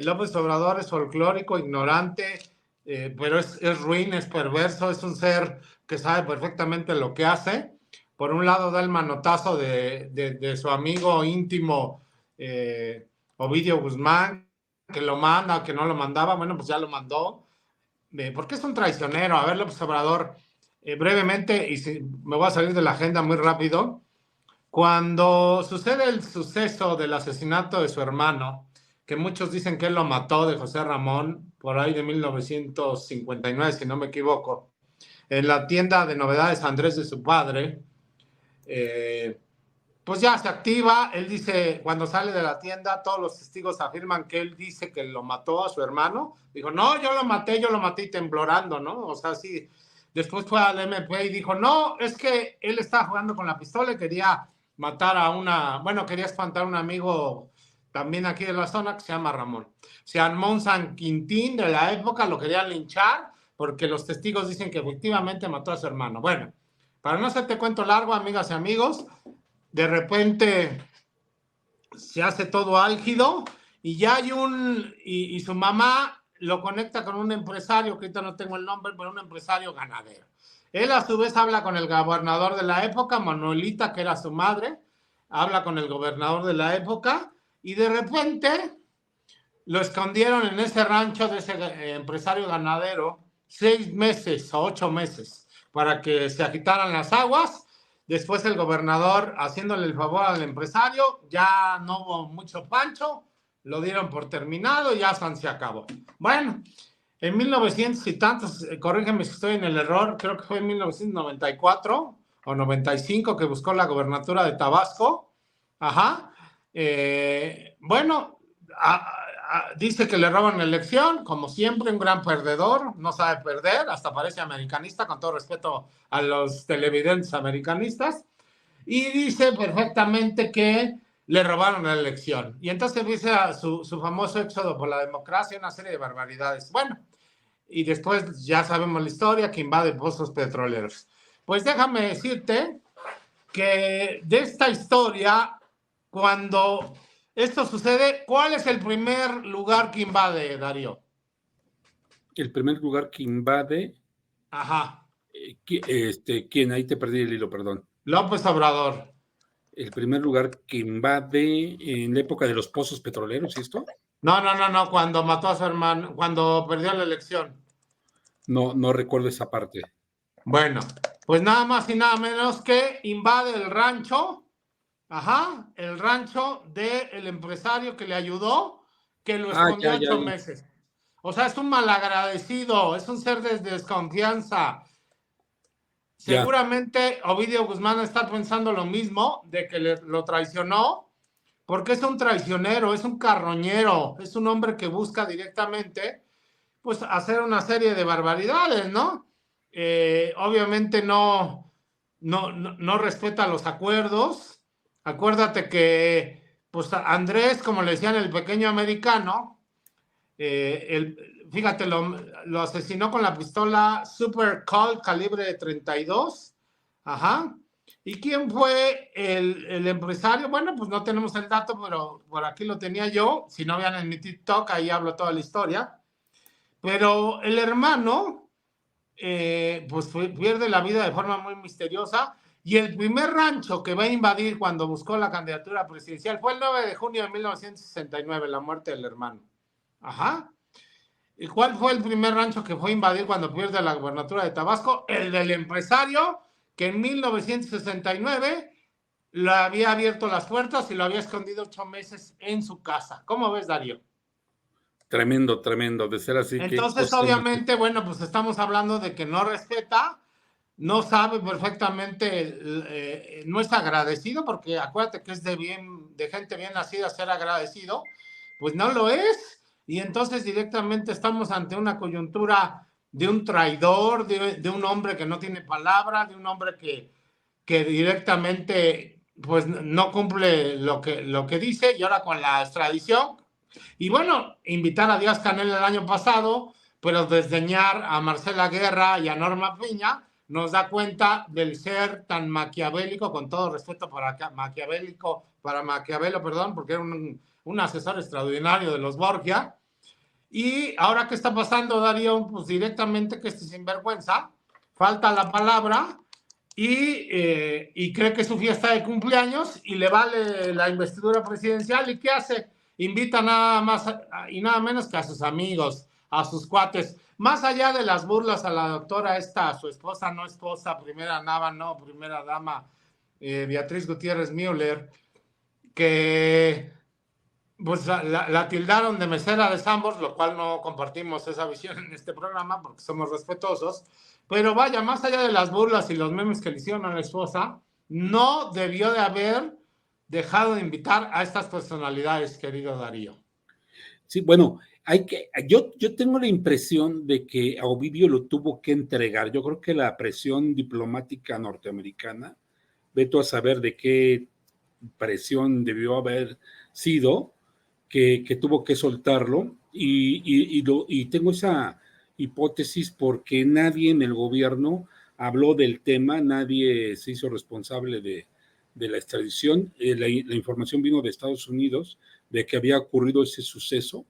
López Obrador es folclórico, ignorante, pero es ruin, es perverso, es un ser que sabe perfectamente lo que hace. Por un lado da el manotazo de su amigo íntimo Ovidio Guzmán, que lo manda, que no lo mandaba, bueno, pues ya lo mandó. Porque es un traicionero. A ver, López Obrador, brevemente, y si, me voy a salir de la agenda muy rápido. Cuando sucede el suceso del asesinato de su hermano, que muchos dicen que él lo mató, de José Ramón, por ahí de 1959, si no me equivoco, en la tienda de novedades Andrés de su padre, pues ya se activa. Él dice, cuando sale de la tienda, todos los testigos afirman que él dice que lo mató a su hermano. Dijo, no, yo lo maté y temblorando, ¿no? O sea, sí, después fue al MP y dijo, no, es que él estaba jugando con la pistola y quería matar quería espantar a un amigo también aquí de la zona que se llama Ramón. Se armó un San Quintín de la época, lo querían linchar porque los testigos dicen que efectivamente mató a su hermano. Bueno, para no hacerte cuento largo, amigas y amigos, de repente se hace todo álgido y ya hay y su mamá lo conecta con un empresario, que ahorita no tengo el nombre, pero un empresario ganadero. Él a su vez habla con el gobernador de la época, Manuelita, que era su madre, habla con el gobernador de la época y de repente lo escondieron en ese rancho de ese empresario ganadero 6 meses o 8 meses para que se agitaran las aguas. Después el gobernador, haciéndole el favor al empresario, ya no hubo mucho pancho, lo dieron por terminado y ya se acabó. Bueno, en 1900 y tantos, corrígeme si estoy en el error, creo que fue en 1994 o 95 que buscó la gobernatura de Tabasco. Ajá. Bueno, dice que le roban la elección, como siempre, un gran perdedor, no sabe perder, hasta parece americanista, con todo respeto a los televidentes americanistas, y dice perfectamente que le robaron la elección. Y entonces empieza su famoso éxodo por la democracia, una serie de barbaridades. Bueno, y después ya sabemos la historia, que invade pozos petroleros. Pues déjame decirte que de esta historia, cuando esto sucede, ¿cuál es el primer lugar que invade, Darío? El primer lugar que invade... Ajá. ¿Quién? Ahí te perdí el hilo, perdón. López Obrador. El primer lugar que invade en la época de los pozos petroleros, ¿y esto? No, cuando mató a su hermano, cuando perdió la elección. No recuerdo esa parte. Bueno, pues nada más y nada menos que invade el rancho, el rancho del empresario que le ayudó, que lo escondió 8 meses. O sea, es un malagradecido, es un ser de desconfianza. Seguramente Ovidio Guzmán está pensando lo mismo, de que lo traicionó, porque es un traicionero, es un carroñero, es un hombre que busca directamente, pues, hacer una serie de barbaridades, ¿no? Obviamente no respeta los acuerdos. Acuérdate que, pues, Andrés, como le decían, el pequeño americano, fíjate, lo asesinó con la pistola Super Colt calibre 32. Ajá. ¿Y quién fue el empresario? Bueno, pues no tenemos el dato, pero por aquí lo tenía yo. Si no vean en mi TikTok, ahí hablo toda la historia. Pero el hermano, pues pierde la vida de forma muy misteriosa. Y el primer rancho que va a invadir cuando buscó la candidatura presidencial fue el 9 de junio de 1969, la muerte del hermano. Ajá. ¿Y cuál fue el primer rancho que fue a invadir cuando pierde la gobernatura de Tabasco? El del empresario, que en 1969 le había abierto las puertas y lo había escondido 8 meses en su casa. ¿Cómo ves, Darío? Tremendo, de ser así. Entonces, obviamente, bueno, pues estamos hablando de que no respeta, no sabe perfectamente, no es agradecido, porque acuérdate que es de gente bien nacida ser agradecido, pues no lo es. Y entonces directamente estamos ante una coyuntura de un traidor, de un hombre que no tiene palabra, de un hombre que directamente pues no cumple lo que dice, y ahora con la extradición. Y bueno, invitar a Díaz-Canel el año pasado, pero desdeñar a Marcela Guerra y a Norma Piña nos da cuenta del ser tan maquiavélico, con todo respeto para Maquiavelo, perdón, porque era un asesor extraordinario de los Borgia. Y ahora, ¿qué está pasando, Darío? Pues directamente que este sinvergüenza falta la palabra y cree que es su fiesta de cumpleaños y le vale la investidura presidencial. ¿Y qué hace? Invita nada más y nada menos que a sus amigos, a sus cuates. Más allá de las burlas a la doctora esta, su esposa, no esposa, primera dama, Beatriz Gutiérrez Müller, que pues la tildaron de mesera de Sambors, lo cual no compartimos esa visión en este programa porque somos respetuosos. Pero vaya, más allá de las burlas y los memes que le hicieron a la esposa, no debió de haber dejado de invitar a estas personalidades, querido Darío. Sí, bueno, yo tengo la impresión de que a Ovidio lo tuvo que entregar. Yo creo que la presión diplomática norteamericana, veto a saber de qué presión debió haber sido, que tuvo que soltarlo, y tengo esa hipótesis porque nadie en el gobierno habló del tema, nadie se hizo responsable de la extradición. La información vino de Estados Unidos de que había ocurrido ese suceso.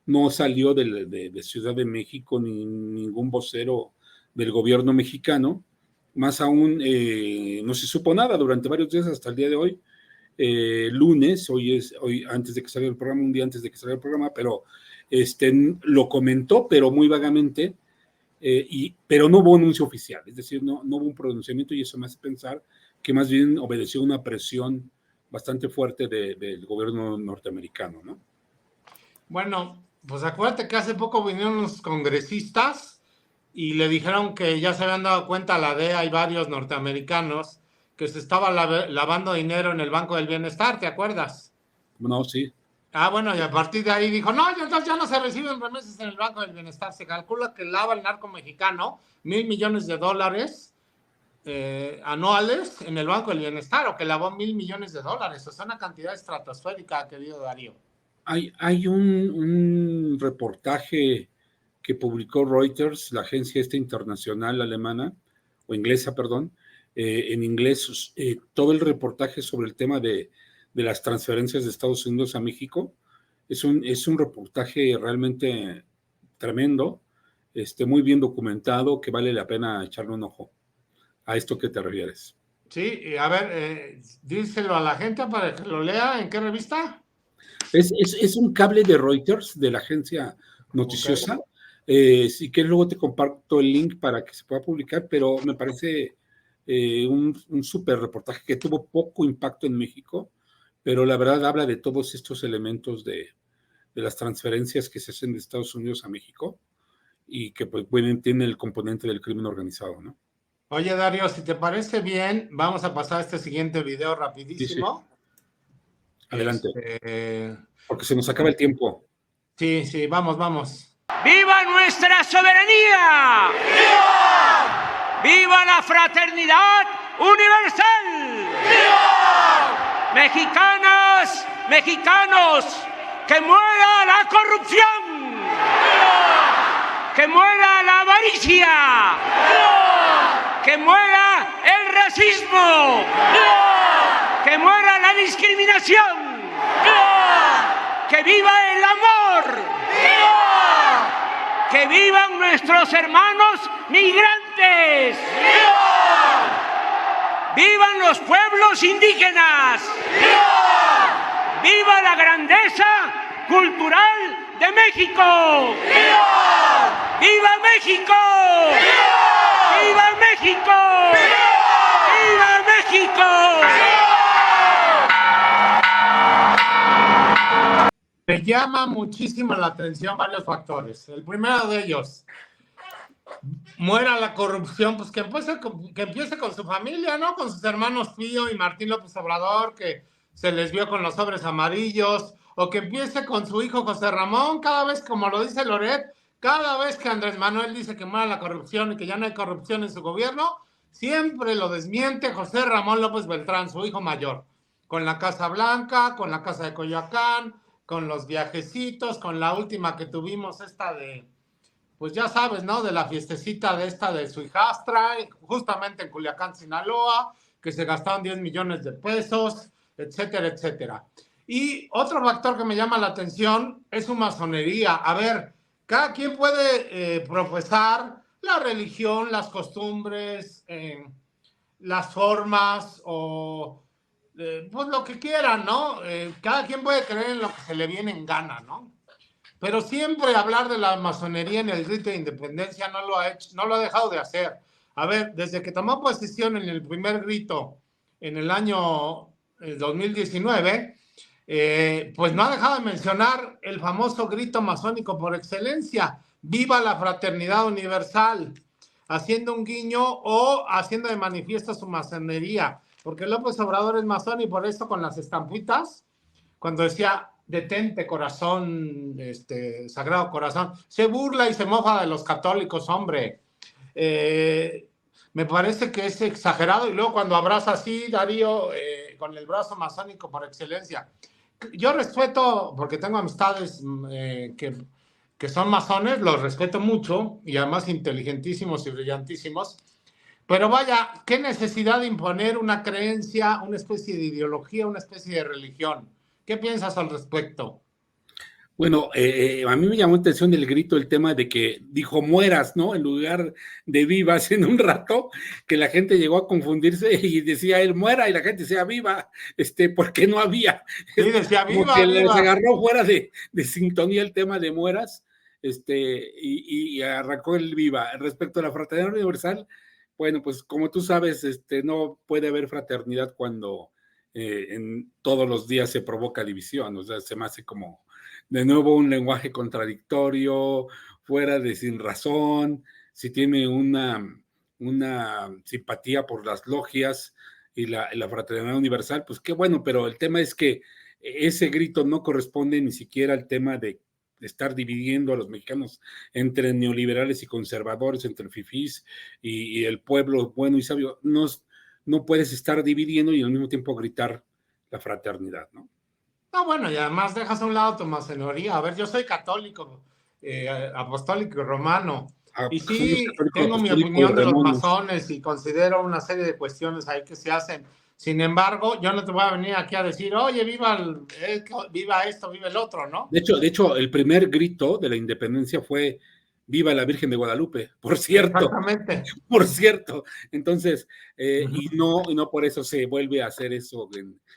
No salió de Ciudad de México ni ningún vocero del gobierno mexicano. Más aún, no se supo nada durante varios días hasta el día de hoy. Lunes, hoy antes de que salga el programa, un día antes de que salga el programa, pero lo comentó, pero muy vagamente, pero no hubo anuncio oficial, es decir, no hubo un pronunciamiento, y eso me hace pensar que más bien obedeció una presión bastante fuerte del gobierno norteamericano, ¿no? Bueno, pues acuérdate que hace poco vinieron unos congresistas y le dijeron que ya se habían dado cuenta la DEA y varios norteamericanos que se estaba lavando dinero en el Banco del Bienestar, ¿te acuerdas? No, sí. Bueno, y a partir de ahí dijo, no, entonces ya no se reciben remesas en el Banco del Bienestar. Se calcula que lava el narco mexicano $1,000 millones anuales en el Banco del Bienestar, o que lavó $1,000 millones. O sea, una cantidad estratosférica, querido Darío. Hay un reportaje que publicó Reuters, la agencia internacional alemana, o inglesa, perdón, en inglés, todo el reportaje sobre el tema de las transferencias de Estados Unidos a México. Es un reportaje realmente tremendo, muy bien documentado, que vale la pena echarle un ojo a esto que te refieres. Sí, a ver, díselo a la gente para que lo lea. ¿En qué revista? Es un cable de Reuters, de la agencia noticiosa. Okay. Si quieres, luego te comparto el link para que se pueda publicar, pero me parece un súper reportaje que tuvo poco impacto en México, pero la verdad habla de todos estos elementos de las transferencias que se hacen de Estados Unidos a México, y que pues tiene el componente del crimen organizado, ¿no? Oye, Darío, si te parece bien, vamos a pasar a este siguiente video rapidísimo. Sí, sí. Adelante. Porque se nos acaba el tiempo. Sí, vamos. ¡Viva nuestra soberanía! ¡Viva! ¡Viva la fraternidad universal! ¡Viva! Mexicanas, mexicanos, que muera la corrupción. ¡Viva! Que muera la avaricia. ¡Viva! Que muera el racismo. ¡Viva! Que muera la discriminación. ¡Viva! ¡Que viva el amor! ¡Viva! ¡Que vivan nuestros hermanos migrantes! ¡Viva! ¡Vivan los pueblos indígenas! ¡Viva! ¡Viva la grandeza cultural de México! ¡Viva! ¡Viva México! ¡Viva! ¡Viva México! ¡Viva! ¡Viva México! Me llama muchísimo la atención varios factores. El primero de ellos, muera la corrupción, pues que empiece con su familia, ¿no? Con sus hermanos Pío y Martín López Obrador, que se les vio con los sobres amarillos, o que empiece con su hijo José Ramón. Cada vez, como lo dice Loret, cada vez que Andrés Manuel dice que muera la corrupción y que ya no hay corrupción en su gobierno, siempre lo desmiente José Ramón López Beltrán, su hijo mayor, con la Casa Blanca, con la Casa de Coyoacán, con los viajecitos, con la última que tuvimos, pues ya sabes, ¿no? De la fiestecita de su hijastra, justamente en Culiacán, Sinaloa, que se gastaron 10 millones de pesos, etcétera, etcétera. Y otro factor que me llama la atención es su masonería. A ver, cada quien puede profesar la religión, las costumbres, las formas, o pues lo que quieran, ¿no? Cada quien puede creer en lo que se le viene en gana, ¿no? Pero siempre hablar de la masonería en el grito de independencia no lo ha dejado de hacer. A ver, desde que tomó posesión en el primer grito en el año 2019, pues no ha dejado de mencionar el famoso grito masónico por excelencia: ¡Viva la fraternidad universal! Haciendo un guiño o haciendo de manifiesto su masonería, porque López Obrador es masón, y por eso con las estampitas, cuando decía detente corazón, Sagrado Corazón. Se burla y se mofa de los católicos, hombre. Me parece que es exagerado, y luego cuando abraza así, Darío, con el brazo masónico por excelencia. Yo respeto, porque tengo amistades que son masones, los respeto mucho, y además inteligentísimos y brillantísimos, pero vaya, qué necesidad de imponer una creencia, una especie de ideología, una especie de religión. ¿Qué piensas al respecto? Bueno, a mí me llamó la atención el grito, el tema de que dijo mueras, ¿no? En lugar de vivas en un rato, que la gente llegó a confundirse y decía él muera y la gente decía viva, porque no había. Sí, decía como viva, que viva. les agarró fuera de sintonía el tema de mueras, y arrancó el viva. Respecto a la fraternidad universal, bueno, pues como tú sabes, no puede haber fraternidad cuando en todos los días se provoca división, o sea, se me hace como de nuevo un lenguaje contradictorio, fuera de sin razón, si tiene una simpatía por las logias y la fraternidad universal, pues qué bueno, pero el tema es que ese grito no corresponde ni siquiera al tema de estar dividiendo a los mexicanos entre neoliberales y conservadores, entre fifís y el pueblo bueno y sabio. No puedes estar dividiendo y al mismo tiempo gritar la fraternidad, ¿no? No, bueno, y además dejas a un lado tu masonería. A ver, yo soy católico, apostólico y romano. Y Somos sí, católicos tengo mi apostólicos opinión de los remonos. masones y considero una serie de cuestiones ahí que se hacen. Sin embargo, yo no te voy a venir aquí a decir, oye, viva esto, viva el otro, ¿no? De hecho, el primer grito de la independencia fue viva la Virgen de Guadalupe, por cierto. Exactamente. Por cierto. Entonces, y no por eso se vuelve a hacer eso.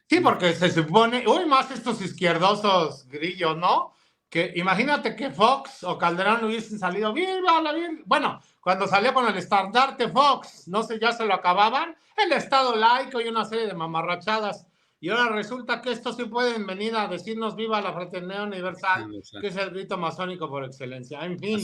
Sí, porque se supone, uy, más estos izquierdosos grillos, ¿no? Que imagínate que Fox o Calderón hubiesen salido, viva la Virgen. Bueno, cuando salió con el estandarte Fox, no sé, ya se lo acababan, el Estado laico y una serie de mamarrachadas. Y ahora resulta que estos sí pueden venir a decirnos viva la fraternidad universal, que es el grito masónico por excelencia. En fin,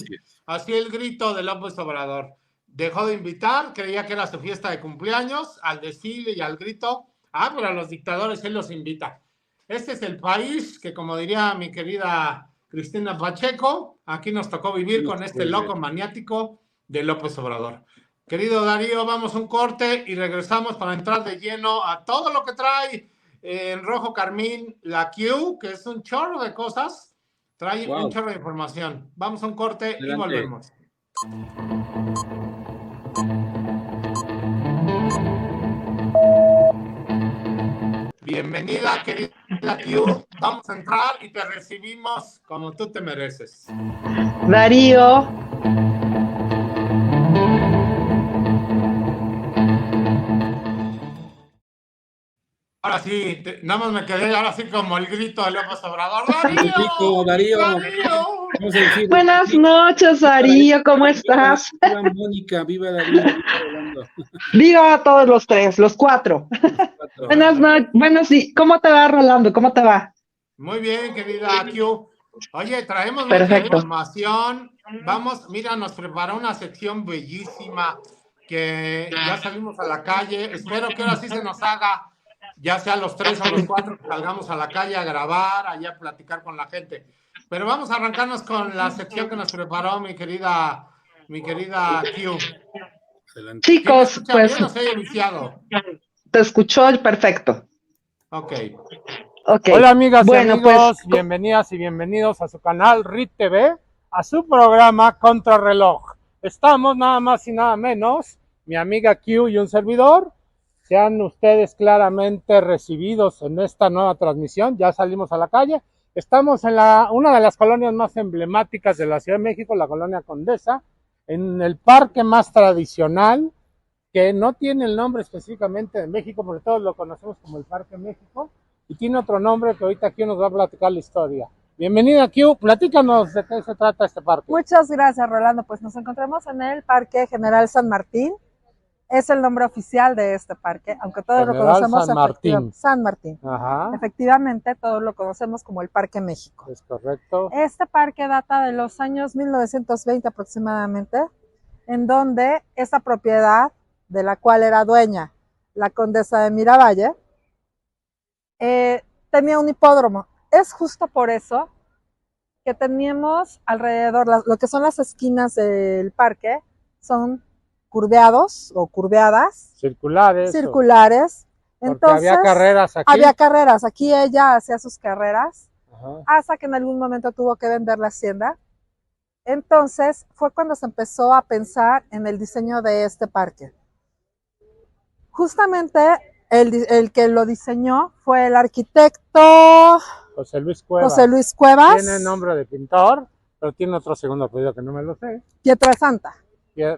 así el grito de López Obrador. Dejó de invitar, creía que era su fiesta de cumpleaños, al desfile y al grito. Ah, pero a los dictadores él los invita. Este es el país que, como diría mi querida Cristina Pacheco, aquí nos tocó vivir con este loco maniático de López Obrador. Querido Darío, vamos a un corte y regresamos para entrar de lleno a todo lo que trae en rojo carmín la Q, que es un chorro de cosas, trae un chorro de información. Vamos a un corte y volvemos. Bienvenida, querida Q. Vamos a entrar y te recibimos como tú te mereces. Darío. Ahora sí, nada más me quedé ahora sí como el grito de López Obrador. Darío. Buenas noches, Darío, ¿cómo estás? Viva Mónica, viva Darío. Viva a todos los tres, los cuatro. Buenas noches, bueno, sí, ¿cómo te va, Rolando? ¿Cómo te va? Muy bien, querida Q. Oye, traemos mucha información. Vamos, mira, nos preparó una sección bellísima que ya salimos a la calle. Espero que ahora sí se nos haga, ya sea los 3 o los 4, que salgamos a la calle a grabar, allá a platicar con la gente. Pero vamos a arrancarnos con la sección que nos preparó mi querida Q. Chicos, pues bien o se haya viciado? Te escuchó perfecto. Ok. Hola amigas y amigos, pues, bienvenidas y bienvenidos a su canal RIT TV, a su programa Contrarreloj. Estamos nada más y nada menos, mi amiga Q y un servidor. Sean ustedes claramente recibidos en esta nueva transmisión. Ya salimos a la calle. Estamos en una de las colonias más emblemáticas de la Ciudad de México, la colonia Condesa, en el parque más tradicional, que no tiene el nombre específicamente de México, porque todos lo conocemos como el Parque México, y tiene otro nombre que ahorita Q nos va a platicar la historia. Bienvenida, Q, platícanos de qué se trata este parque. Muchas gracias, Rolando. Pues nos encontramos en el Parque General San Martín. Es el nombre oficial de este parque, aunque todos lo conocemos San Martín. Ajá. Efectivamente, todos lo conocemos como el Parque México. Es correcto. Este parque data de los años 1920 aproximadamente, en donde esta propiedad, de la cual era dueña la condesa de Miravalle, tenía un hipódromo. es justo por eso que teníamos alrededor, lo que son las esquinas del parque, son curveados o curveadas. Circulares. Entonces, había carreras aquí. Había carreras. Aquí ella hacía sus carreras. Ajá. Hasta que en algún momento tuvo que vender la hacienda. Entonces, fue cuando se empezó a pensar en el diseño de este parque. Justamente, el que lo diseñó fue el arquitecto José Luis Cuevas. Tiene nombre de pintor, pero tiene otro segundo apellido que no me lo sé. Pietrasanta.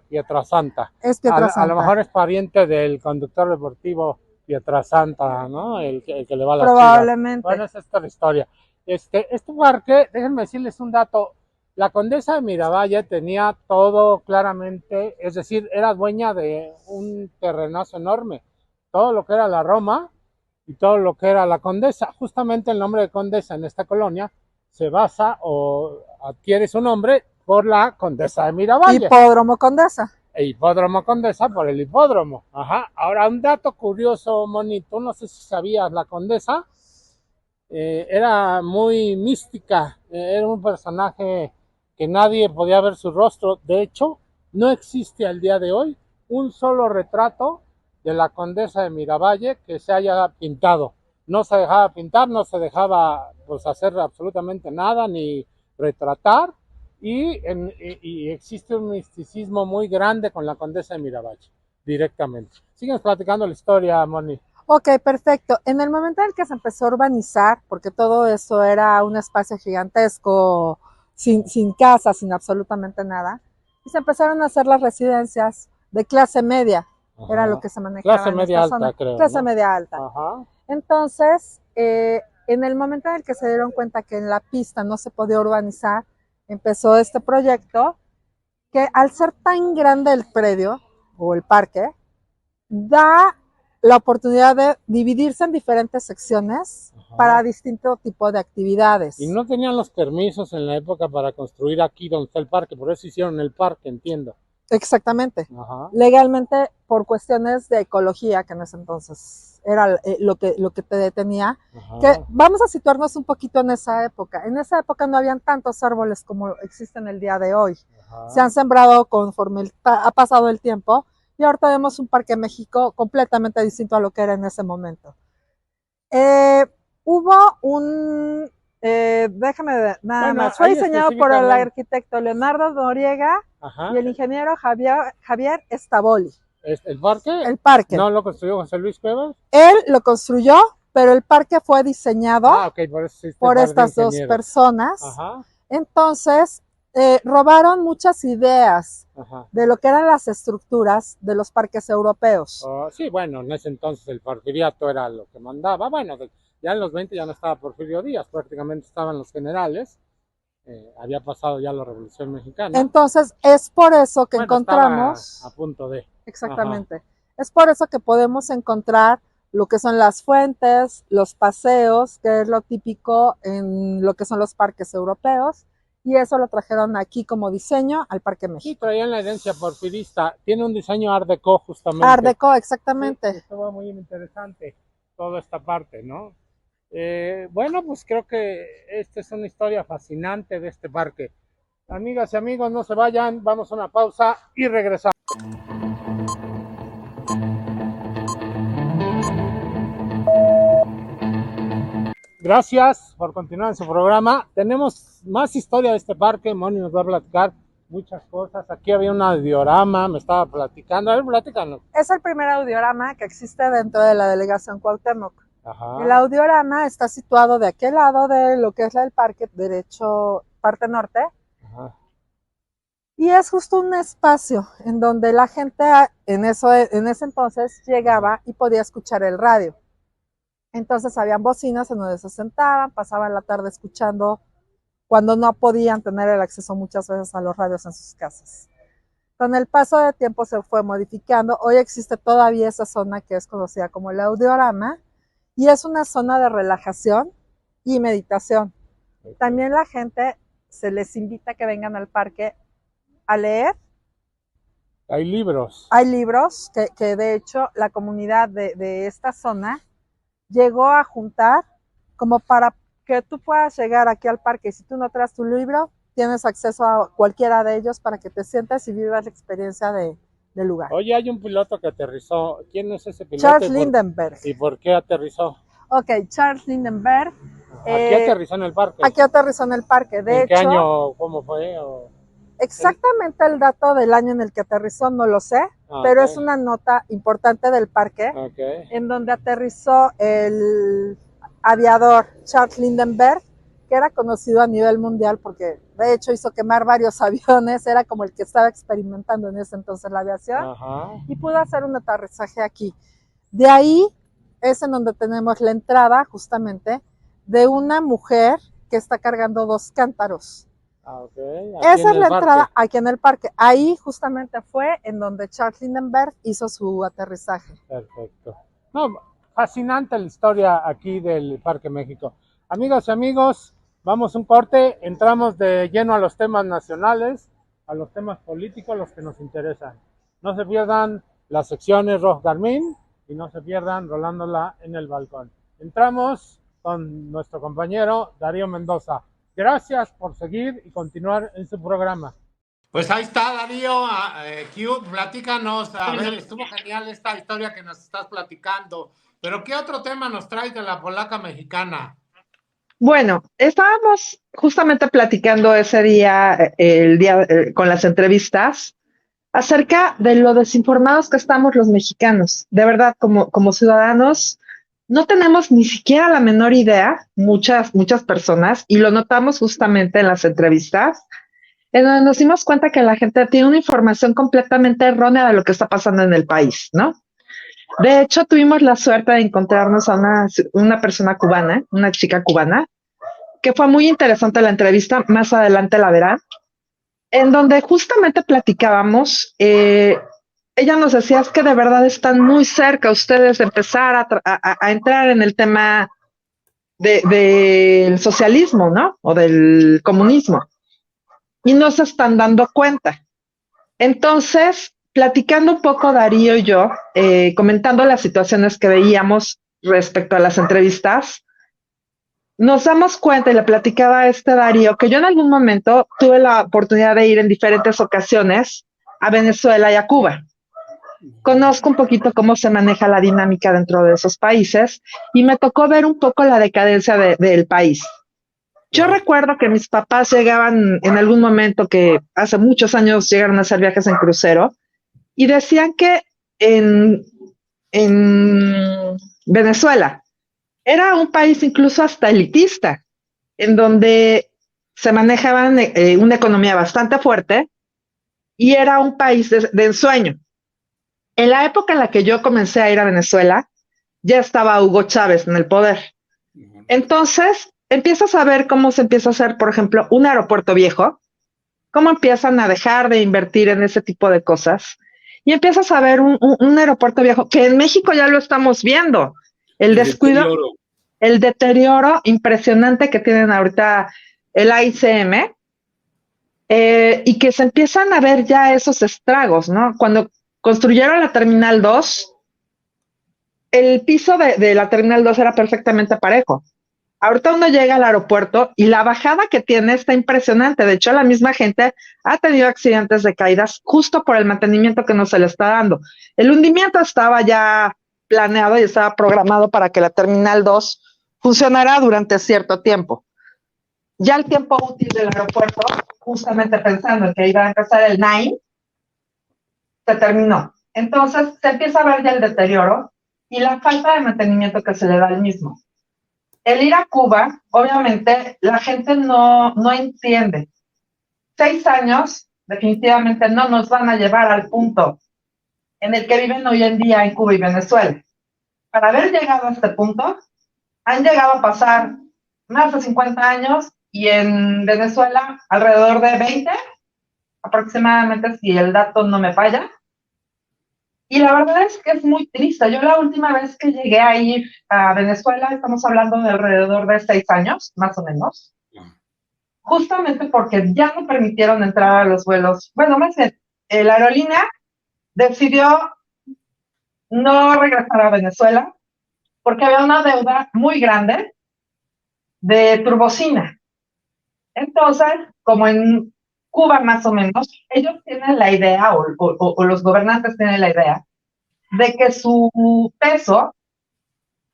Pietrasanta. Es Pietrasanta. A lo mejor es pariente del conductor deportivo Pietrasanta, ¿no? El que le va a la Probablemente. Bueno, esa es toda la historia. Este parque, déjenme decirles un dato. La condesa de Miravalle tenía todo claramente, es decir, era dueña de un terrenazo enorme. Todo lo que era la Roma y todo lo que era la condesa. Justamente el nombre de condesa en esta colonia se basa o adquiere su nombre por la condesa de Miravalle. Hipódromo Condesa. Hipódromo Condesa por el hipódromo. Ajá. Ahora, un dato curioso, Monito, no sé si sabías, la condesa era muy mística, era un personaje que nadie podía ver su rostro. De hecho, no existe al día de hoy un solo retrato de la condesa de Miravalle que se haya pintado. No se dejaba pintar, no se dejaba pues hacer absolutamente nada, ni retratar, y existe un misticismo muy grande con la condesa de Miravalle, directamente. Síguenos platicando la historia, Moni. Ok, perfecto. En el momento en el que se empezó a urbanizar, porque todo eso era un espacio gigantesco, sin casa, sin absolutamente nada, y se empezaron a hacer las residencias de clase media. Ajá. Era lo que se manejaba. Clase media alta, creo. Clase media alta. Ajá. Entonces, en el momento en el que se dieron cuenta que en la pista no se podía urbanizar, empezó este proyecto que, al ser tan grande el predio o el parque, da la oportunidad de dividirse en diferentes secciones. Ajá. Para distinto tipo de actividades. Y no tenían los permisos en la época para construir aquí donde está el parque, por eso hicieron el parque, entiendo. Exactamente. Ajá. Legalmente, por cuestiones de ecología, que en ese entonces era lo que te detenía. Ajá. Que vamos a situarnos un poquito en esa época. En esa época no habían tantos árboles como existen el día de hoy. Ajá. Se han sembrado conforme ha pasado el tiempo, y ahorita vemos un Parque México completamente distinto a lo que era en ese momento. Hubo un, déjame nada más, fue diseñado por el arquitecto Leonardo Noriega. Ajá. Y el ingeniero Javier Estaboli. ¿El parque? El parque. ¿No lo construyó José Luis Cuevas? Él lo construyó, pero el parque fue diseñado por estas dos personas. Ajá. Entonces, robaron muchas ideas. Ajá. De lo que eran las estructuras de los parques europeos. Sí, bueno, en ese entonces el porfiriato era lo que mandaba. Bueno, ya en los 20 ya no estaba Porfirio Díaz, prácticamente estaban los generales. Había pasado ya la Revolución Mexicana. Entonces, es por eso que encontramos... A punto de... Exactamente. Ajá. Es por eso que podemos encontrar lo que son las fuentes, los paseos, que es lo típico en lo que son los parques europeos, y eso lo trajeron aquí como diseño al Parque México. Sí, traían la herencia porfirista. Tiene un diseño Art Deco, justamente. Art Deco, exactamente. Sí, estuvo muy interesante toda esta parte, ¿no? Bueno, pues creo que esta es una historia fascinante de este parque. Amigas y amigos, no se vayan, vamos a una pausa y regresamos. Gracias por continuar en su programa. Tenemos más historia de este parque. Moni nos va a platicar muchas cosas. Aquí había un audiorama, me estaba platicando. A ver, platícanos. Es el primer audiorama que existe dentro de la delegación Cuauhtémoc. Ajá. El audiorama está situado de aquel lado de lo que es el parque, derecho, parte norte. Ajá. Y es justo un espacio en donde la gente en ese entonces llegaba y podía escuchar el radio. Entonces habían bocinas en donde se sentaban, pasaban la tarde escuchando cuando no podían tener el acceso muchas veces a los radios en sus casas. Con el paso del tiempo se fue modificando. Hoy existe todavía esa zona que es conocida como el audiorama, y es una zona de relajación y meditación. Okay. También la gente se les invita a que vengan al parque a leer. Hay libros. Hay libros que de hecho la comunidad de esta zona llegó a juntar como para que tú puedas llegar aquí al parque y si tú no traes tu libro, tienes acceso a cualquiera de ellos para que te sientas y vivas la experiencia del lugar. Oye, hay un piloto que aterrizó. ¿Quién es ese piloto? Charles Lindbergh. ¿Y por qué aterrizó? Ok, Charles Lindbergh. ¿Aquí aterrizó en el parque? Aquí aterrizó en el parque. De ¿En qué hecho, año? ¿Cómo fue? Exactamente el dato del año en el que aterrizó no lo sé, pero es una nota importante del parque, en donde aterrizó el aviador Charles Lindbergh, que era conocido a nivel mundial porque de hecho hizo quemar varios aviones, era como el que estaba experimentando en ese entonces la aviación, y pudo hacer un aterrizaje aquí. De ahí es en donde tenemos la entrada justamente de una mujer que está cargando 2 cántaros. Esa es la entrada aquí en el parque. Ahí justamente fue en donde Charles Lindbergh hizo su aterrizaje. Perfecto. No, fascinante la historia aquí del Parque México. Amigas y amigos, vamos un corte, entramos de lleno a los temas nacionales, a los temas políticos, los que nos interesan. No se pierdan las secciones Rojo Carmín y no se pierdan Rolándola en el balcón. Entramos con nuestro compañero Darío Mendoza. Gracias por seguir y continuar en su programa. Pues ahí está, Darío. Q, platícanos. A ver, estuvo genial esta historia que nos estás platicando. Pero ¿qué otro tema nos traes de la polaca mexicana? Bueno, estábamos justamente platicando ese día, con las entrevistas, acerca de lo desinformados que estamos los mexicanos. De verdad, como ciudadanos, no tenemos ni siquiera la menor idea, muchas personas, y lo notamos justamente en las entrevistas, en donde nos dimos cuenta que la gente tiene una información completamente errónea de lo que está pasando en el país, ¿no? De hecho, tuvimos la suerte de encontrarnos a una persona cubana, una chica cubana, que fue muy interesante la entrevista, más adelante la verán, en donde justamente platicábamos, ella nos decía es que de verdad están muy cerca ustedes de empezar a entrar en el tema del socialismo, ¿no? O del comunismo. Y no se están dando cuenta. Entonces, platicando un poco Darío y yo, comentando las situaciones que veíamos respecto a las entrevistas, nos damos cuenta, y le platicaba a Darío, que yo en algún momento tuve la oportunidad de ir en diferentes ocasiones a Venezuela y a Cuba. Conozco un poquito cómo se maneja la dinámica dentro de esos países y me tocó ver un poco la decadencia del país. Yo recuerdo que mis papás llegaban en algún momento, que hace muchos años llegaron a hacer viajes en crucero, y decían que en Venezuela era un país incluso hasta elitista, en donde se manejaban una economía bastante fuerte y era un país de ensueño. En la época en la que yo comencé a ir a Venezuela, ya estaba Hugo Chávez en el poder. Entonces, empiezas a ver cómo se empieza a hacer, por ejemplo, un aeropuerto viejo, cómo empiezan a dejar de invertir en ese tipo de cosas, y empiezas a ver un aeropuerto viejo, que en México ya lo estamos viendo, el descuido, el deterioro impresionante que tienen ahorita el AICM, y que se empiezan a ver ya esos estragos, ¿no? Cuando construyeron la Terminal 2, el piso de la Terminal 2 era perfectamente parejo. Ahorita uno llega al aeropuerto y la bajada que tiene está impresionante. De hecho, la misma gente ha tenido accidentes de caídas justo por el mantenimiento que no se le está dando. El hundimiento estaba ya planeado y estaba programado para que la Terminal 2 funcionara durante cierto tiempo. Ya el tiempo útil del aeropuerto, justamente pensando en que iba a empezar el 9, se terminó. Entonces se empieza a ver ya el deterioro y la falta de mantenimiento que se le da al mismo. El ir a Cuba, obviamente, la gente no entiende. 6 años definitivamente no nos van a llevar al punto en el que viven hoy en día en Cuba y Venezuela. Para haber llegado a este punto, han llegado a pasar más de 50 años y en Venezuela alrededor de 20, aproximadamente, si el dato no me falla. Y la verdad es que es muy triste. Yo la última vez que llegué a ir a Venezuela, estamos hablando de alrededor de 6 años, más o menos, justamente porque ya no permitieron entrar a los vuelos. Bueno, más bien, la aerolínea decidió no regresar a Venezuela porque había una deuda muy grande de turbocina. Entonces, como en Cuba más o menos, ellos tienen la idea, o los gobernantes tienen la idea, de que su peso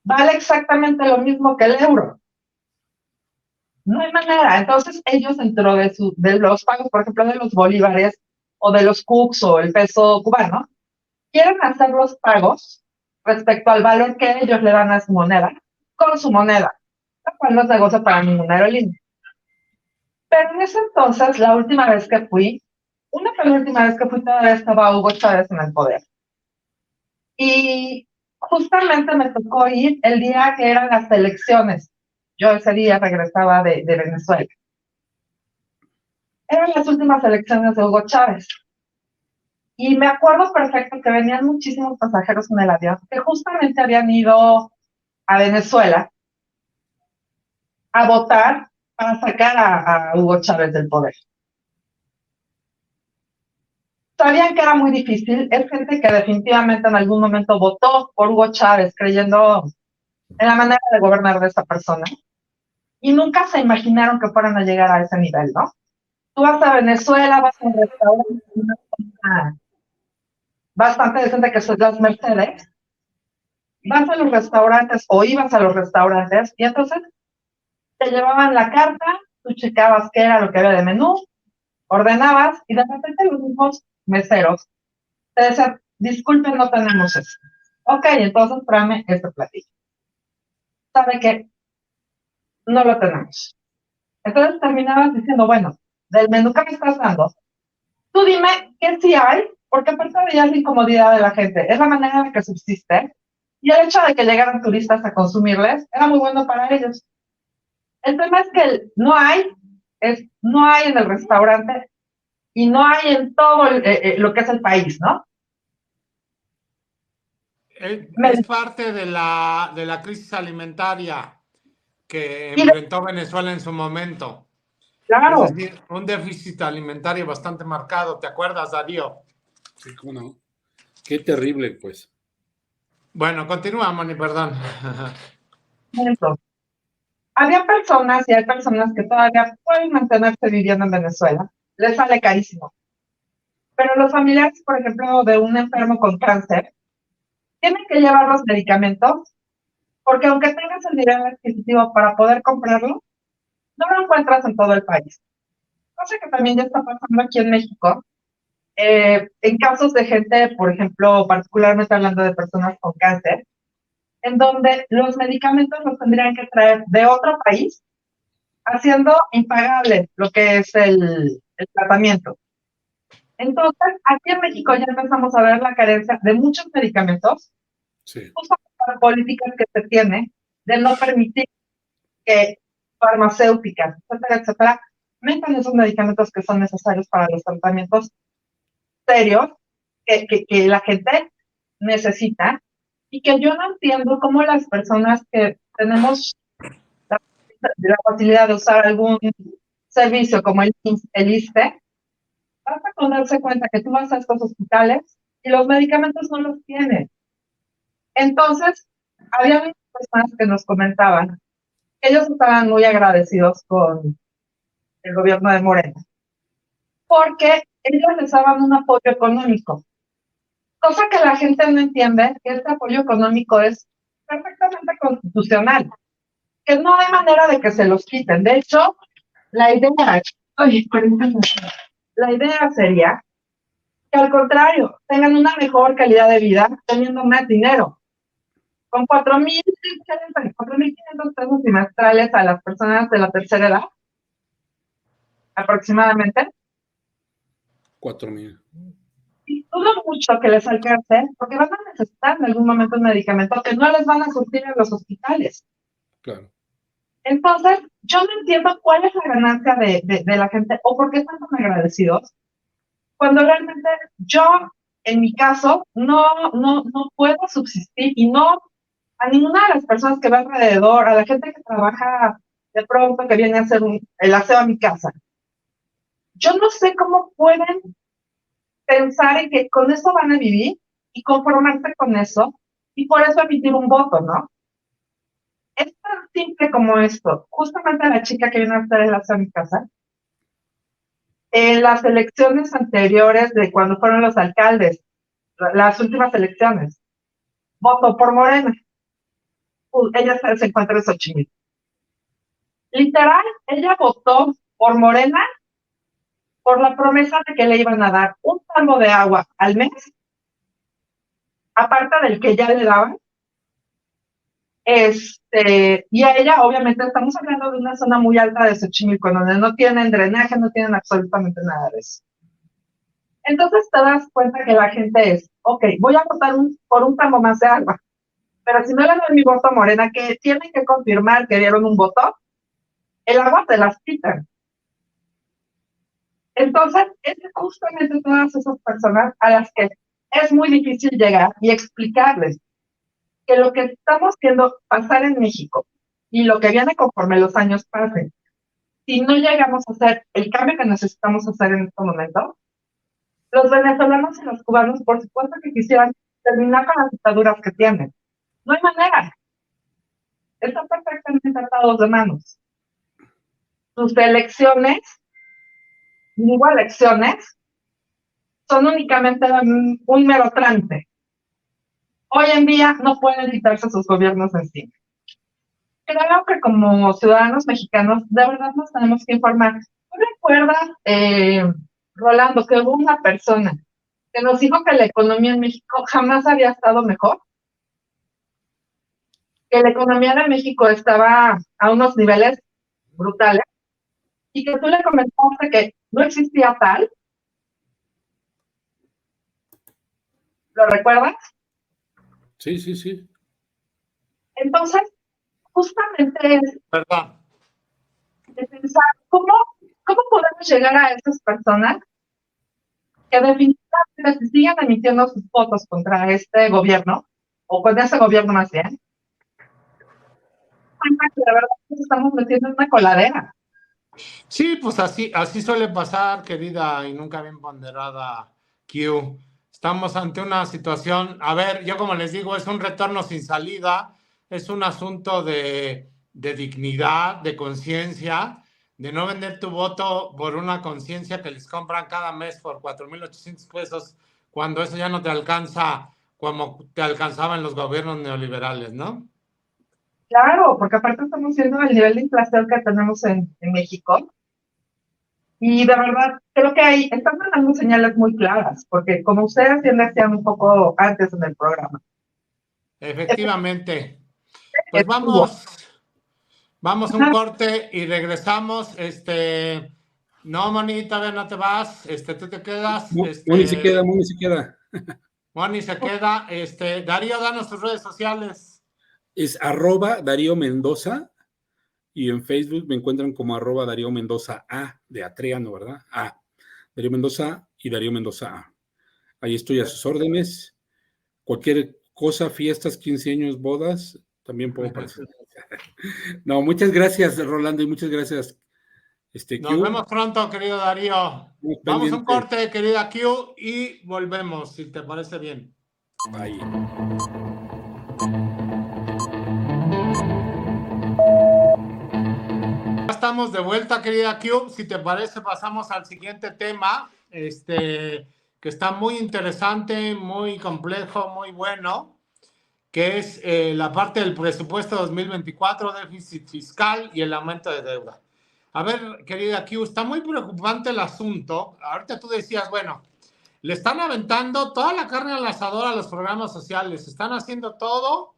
vale exactamente lo mismo que el euro. No hay manera. Entonces, ellos dentro de los pagos, por ejemplo, de los bolívares o de los CUCs o el peso cubano, quieren hacer los pagos respecto al valor que ellos le dan a su moneda, con su moneda, lo cual no es negocio para ninguna aerolínea. Pero en ese entonces, la última vez que fui, una penúltima vez que fui, todavía estaba Hugo Chávez en el poder. Y justamente me tocó ir el día que eran las elecciones. Yo ese día regresaba de Venezuela. Eran las últimas elecciones de Hugo Chávez. Y me acuerdo perfecto que venían muchísimos pasajeros en el avión que justamente habían ido a Venezuela a votar para sacar a Hugo Chávez del poder. Sabían que era muy difícil. Es gente que definitivamente en algún momento votó por Hugo Chávez creyendo en la manera de gobernar de esta persona. Y nunca se imaginaron que fueran a llegar a ese nivel, ¿no? Tú vas a Venezuela, vas a un restaurante, una zona bastante decente que son las Mercedes, vas a los restaurantes o ibas a los restaurantes y entonces te llevaban la carta, tú checabas qué era lo que había de menú, ordenabas y de repente los mismos meseros te decían, disculpen, no tenemos eso. Ok, entonces tráeme este platillo. ¿Sabe qué? No lo tenemos. Entonces terminabas diciendo, bueno, del menú que me estás dando, tú dime qué sí hay, porque aparte de ya la incomodidad de la gente, es la manera en la que subsiste, y el hecho de que llegaran turistas a consumirles era muy bueno para ellos. El tema es que no hay en el restaurante y no hay en todo lo que es el país, ¿no? Es parte de la crisis alimentaria que enfrentó Venezuela en su momento. Claro. Es decir, un déficit alimentario bastante marcado. ¿Te acuerdas, Darío? Sí, cómo no. Qué terrible, pues. Bueno, continúa, Moni, perdón. Había personas y hay personas que todavía pueden mantenerse viviendo en Venezuela. Les sale carísimo. Pero los familiares, por ejemplo, de un enfermo con cáncer, tienen que llevar los medicamentos porque aunque tengas el nivel adquisitivo para poder comprarlo, no lo encuentras en todo el país. Cosa que también ya está pasando aquí en México, en casos de gente, por ejemplo, particularmente hablando de personas con cáncer, en donde los medicamentos los tendrían que traer de otro país, haciendo impagable lo que es el tratamiento. Entonces, aquí en México ya empezamos a ver la carencia de muchos medicamentos, sí, justo por las políticas que se tiene de no permitir que farmacéuticas, etcétera, etcétera, metan esos medicamentos que son necesarios para los tratamientos serios que la gente necesita y que yo no entiendo cómo las personas que tenemos la facilidad de usar algún servicio como el ISSSTE, basta con darse cuenta que tú vas a estos hospitales y los medicamentos no los tienen. Entonces, había muchas personas que nos comentaban que ellos estaban muy agradecidos con el gobierno de Morena, porque ellos les daban un apoyo económico, cosa que la gente no entiende, que este apoyo económico es perfectamente constitucional, que no hay manera de que se los quiten. De hecho, la idea sería que al contrario, tengan una mejor calidad de vida teniendo más dinero. Con 4,500 pesos trimestrales a las personas de la tercera edad, aproximadamente. 4,000. Y dudo mucho que les alcance, porque van a necesitar en algún momento un medicamento que no les van a surtir en los hospitales. Claro. Entonces, yo no entiendo cuál es la ganancia de la gente o por qué están tan agradecidos, cuando realmente yo, en mi caso, no puedo subsistir y no a ninguna de las personas que va alrededor, a la gente que trabaja de pronto, que viene a hacer el aseo a mi casa. Yo no sé cómo pueden pensar en que con eso van a vivir y conformarse con eso y por eso emitir un voto, ¿no? Es tan simple como esto. Justamente la chica que vino a estar en mi casa, en las elecciones anteriores de cuando fueron los alcaldes, las últimas elecciones, votó por Morena. Ella se encuentra en Xochimilco. Literal, ella votó por Morena por la promesa de que le iban a dar un tambo de agua al mes, aparte del que ya le daban. Y a ella, obviamente, estamos hablando de una zona muy alta de Xochimilco, donde no tienen drenaje, no tienen absolutamente nada de eso. Entonces te das cuenta que la gente es, ok, voy a votar por un tambo más de agua, pero si no le doy mi voto a Morena, que tienen que confirmar que dieron un voto, el agua te las quitan. Entonces, es justamente todas esas personas a las que es muy difícil llegar y explicarles que lo que estamos viendo pasar en México y lo que viene conforme los años pasen, si no llegamos a hacer el cambio que necesitamos hacer en este momento, los venezolanos y los cubanos, por supuesto que quisieran terminar con las dictaduras que tienen. No hay manera. Están perfectamente atados de manos. Sus elecciones, digo elecciones, son únicamente un mero trámite. Hoy en día no pueden quitarse sus gobiernos encima. Creo que como ciudadanos mexicanos, de verdad nos tenemos que informar. ¿No recuerdas, Rolando, que hubo una persona que nos dijo que la economía en México jamás había estado mejor? Que la economía de México estaba a unos niveles brutales y que tú le comentaste que no existía tal. ¿Lo recuerdas? Sí, sí, sí. Entonces, justamente es Perdón. de pensar cómo podemos llegar a esas personas que definitivamente se sigan emitiendo sus votos contra este gobierno, o con ese gobierno más bien, que la verdad nos estamos metiendo en una coladera. Sí, pues así suele pasar, querida y nunca bien ponderada Q. Estamos ante una situación, a ver, yo como les digo, es un retorno sin salida, es un asunto de dignidad, de conciencia, de no vender tu voto por una conciencia que les compran cada mes por 4,800 pesos, cuando eso ya no te alcanza como te alcanzaba en los gobiernos neoliberales, ¿no? Claro, porque aparte estamos viendo el nivel de inflación que tenemos en México. Y de verdad, creo que ahí están dando señales muy claras, porque como ustedes ya decían un poco antes en el programa. Efectivamente. Pues vamos a un corte y regresamos. No, Moni, todavía no te vas. Tú te quedas. Moni se queda, Moni se queda. Moni se queda. Darío, danos tus redes sociales. Es @Darío Mendoza y en Facebook me encuentran como @Darío Mendoza A, de Atreano, ¿verdad? A. Darío Mendoza y Darío Mendoza A. Ahí estoy a sus órdenes. Cualquier cosa, fiestas, 15 años, bodas, también puedo participar. No, muchas gracias, Rolando, y muchas gracias. Nos vemos pronto, querido Darío. Vamos a un corte, querida Q, y volvemos, si te parece bien. Bye. Estamos de vuelta, querida Q. Si te parece, pasamos al siguiente tema, que está muy interesante, muy complejo, muy bueno, que es la parte del presupuesto 2024, déficit fiscal y el aumento de deuda. A ver, querida Q, está muy preocupante el asunto. Ahorita tú decías, bueno, le están aventando toda la carne al asador a los programas sociales, están haciendo todo.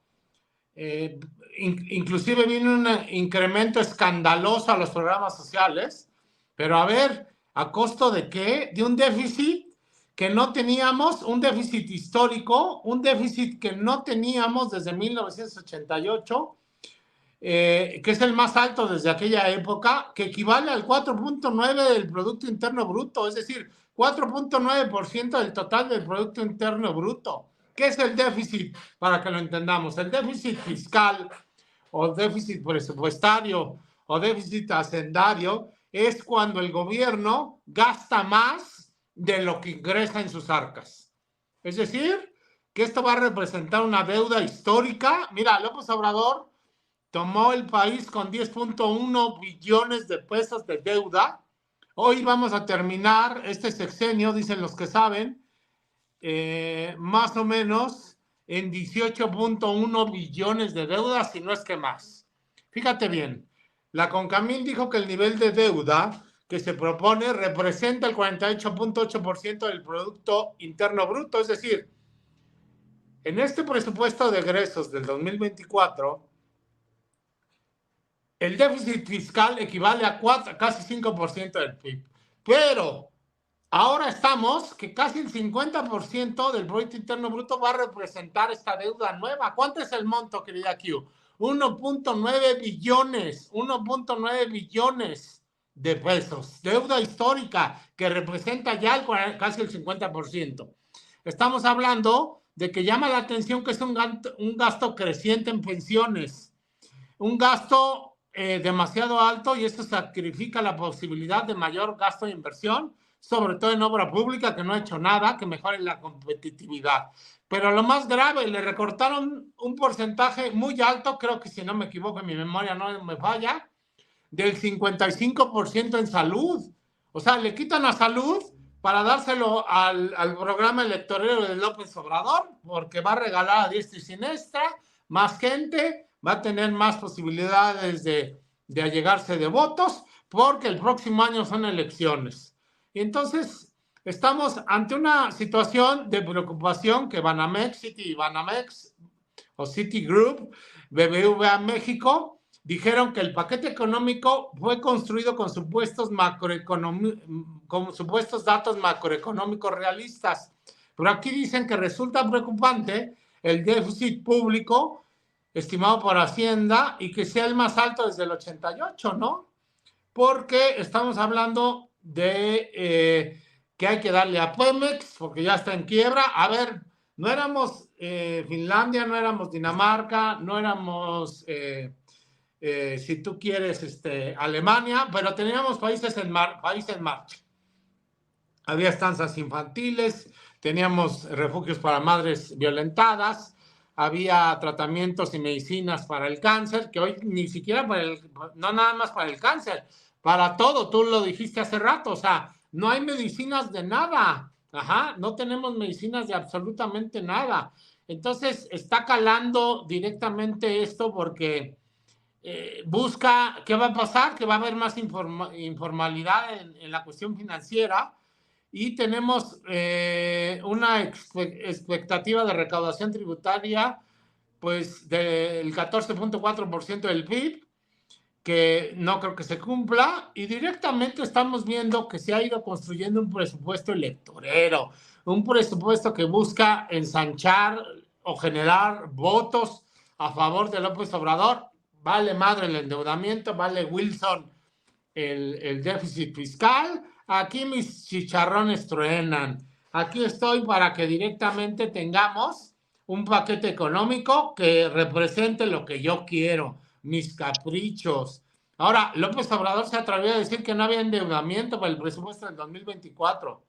Inclusive viene un incremento escandaloso a los programas sociales, pero a ver, ¿a costo de qué? De un déficit que no teníamos, un déficit histórico, un déficit que no teníamos desde 1988, que es el más alto desde aquella época, que equivale al 4.9% del Producto Interno Bruto, es decir, 4.9% del total del Producto Interno Bruto. ¿Qué es el déficit? Para que lo entendamos. El déficit fiscal o déficit presupuestario o déficit hacendario es cuando el gobierno gasta más de lo que ingresa en sus arcas. Es decir, que esto va a representar una deuda histórica. Mira, López Obrador tomó el país con 10.1 billones de pesos de deuda. Hoy vamos a terminar este sexenio, dicen los que saben, más o menos en 18.1 billones de deuda, si no es que más. Fíjate bien, la CONCAMIN dijo que el nivel de deuda que se propone representa el 48.8% del Producto Interno Bruto, es decir, en este presupuesto de egresos del 2024, el déficit fiscal equivale a casi 5% del PIB, pero ahora estamos que casi el 50% del Producto Interno Bruto va a representar esta deuda nueva. ¿Cuánto es el monto, querida Q? 1.9 billones, 1.9 billones de pesos. Deuda histórica que representa ya casi el 50%. Estamos hablando de que llama la atención que es un gasto creciente en pensiones, un gasto demasiado alto, y esto sacrifica la posibilidad de mayor gasto de inversión, sobre todo en obra pública, que no ha hecho nada que mejore la competitividad. Pero lo más grave, le recortaron un porcentaje muy alto, creo que si no me equivoco, mi memoria no me falla, del 55% en salud. O sea, le quitan a salud para dárselo al programa electoral de López Obrador, porque va a regalar a diestra y siniestra más gente, va a tener más posibilidades de allegarse de votos, porque el próximo año son elecciones. Y entonces estamos ante una situación de preocupación que Banamex, Citibanamex o Citigroup, BBVA México, dijeron que el paquete económico fue construido con supuestos datos macroeconómicos realistas. Pero aquí dicen que resulta preocupante el déficit público estimado por Hacienda y que sea el más alto desde el 88, ¿no? Porque estamos hablando de que hay que darle a Pemex porque ya está en quiebra. A ver, no éramos Finlandia, no éramos Dinamarca, no éramos, si tú quieres, Alemania, pero teníamos países en marcha. Había estancias infantiles, teníamos refugios para madres violentadas, había tratamientos y medicinas para el cáncer, que hoy ni siquiera no nada más para el cáncer, para todo, tú lo dijiste hace rato, o sea, no hay medicinas de nada, no tenemos medicinas de absolutamente nada. Entonces, está calando directamente esto porque busca, ¿qué va a pasar? Que va a haber más informalidad en la cuestión financiera y tenemos una expectativa de recaudación tributaria pues del 14.4% del PIB, que no creo que se cumpla, y directamente estamos viendo que se ha ido construyendo un presupuesto electorero, un presupuesto que busca ensanchar o generar votos a favor de López Obrador. Vale madre el endeudamiento, vale Wilson el déficit fiscal. Aquí mis chicharrones truenan. Aquí estoy para que directamente tengamos un paquete económico que represente lo que yo quiero, mis caprichos. Ahora, López Obrador se atrevió a decir que no había endeudamiento para el presupuesto del 2024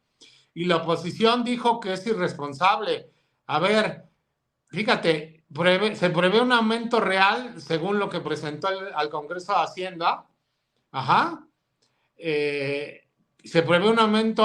y la oposición dijo que es irresponsable. A ver, fíjate, se prevé un aumento real según lo que presentó al Congreso de Hacienda. Se prevé un aumento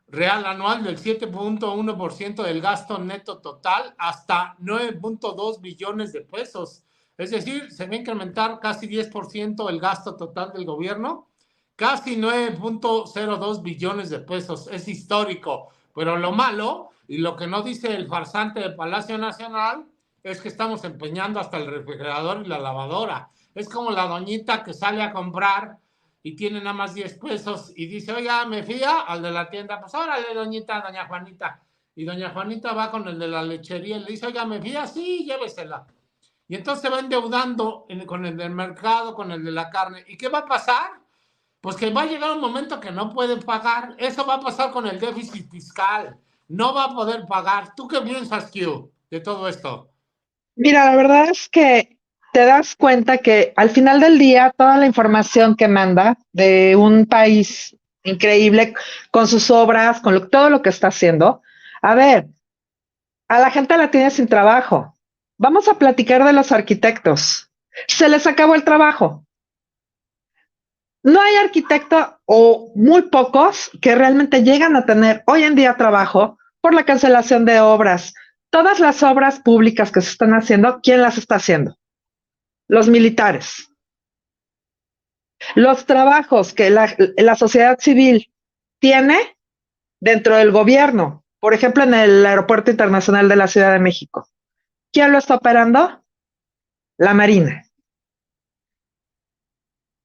real anual del 7.1% del gasto neto total hasta 9.2 billones de pesos. Es decir, se va a incrementar casi 10% el gasto total del gobierno, casi 9.02 billones de pesos. Es histórico, pero lo malo y lo que no dice el farsante de Palacio Nacional es que estamos empeñando hasta el refrigerador y la lavadora. Es como la doñita que sale a comprar y tiene nada más 10 pesos y dice, oiga, ¿me fía? Al de la tienda, pues órale, doñita, doña Juanita. Y doña Juanita va con el de la lechería y le dice, oiga, ¿me fía? Sí, llévesela. Y entonces se va endeudando con el del mercado, con el de la carne. ¿Y qué va a pasar? Pues que va a llegar un momento que no puede pagar. Eso va a pasar con el déficit fiscal. No va a poder pagar. ¿Tú qué piensas, Q, de todo esto? Mira, la verdad es que te das cuenta que al final del día toda la información que manda de un país increíble con sus obras, con todo lo que está haciendo, a ver, a la gente la tiene sin trabajo. Vamos a platicar de los arquitectos. Se les acabó el trabajo. No hay arquitecto o muy pocos que realmente llegan a tener hoy en día trabajo por la cancelación de obras. Todas las obras públicas que se están haciendo, ¿quién las está haciendo? Los militares. Los trabajos que la sociedad civil tiene dentro del gobierno, por ejemplo, en el Aeropuerto Internacional de la Ciudad de México. ¿Quién lo está operando? La Marina.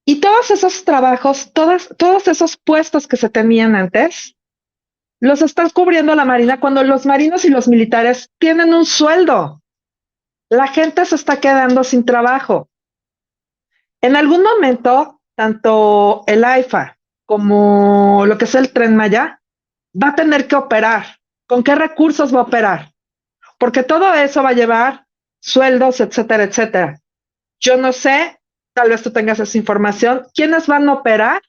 Y todos esos trabajos, todos esos puestos que se tenían antes, los está cubriendo la Marina cuando los marinos y los militares tienen un sueldo. La gente se está quedando sin trabajo. En algún momento, tanto el AIFA como lo que es el Tren Maya va a tener que operar. ¿Con qué recursos va a operar? Porque todo eso va a llevar sueldos, etcétera, etcétera. Yo no sé, tal vez tú tengas esa información, quiénes van a operar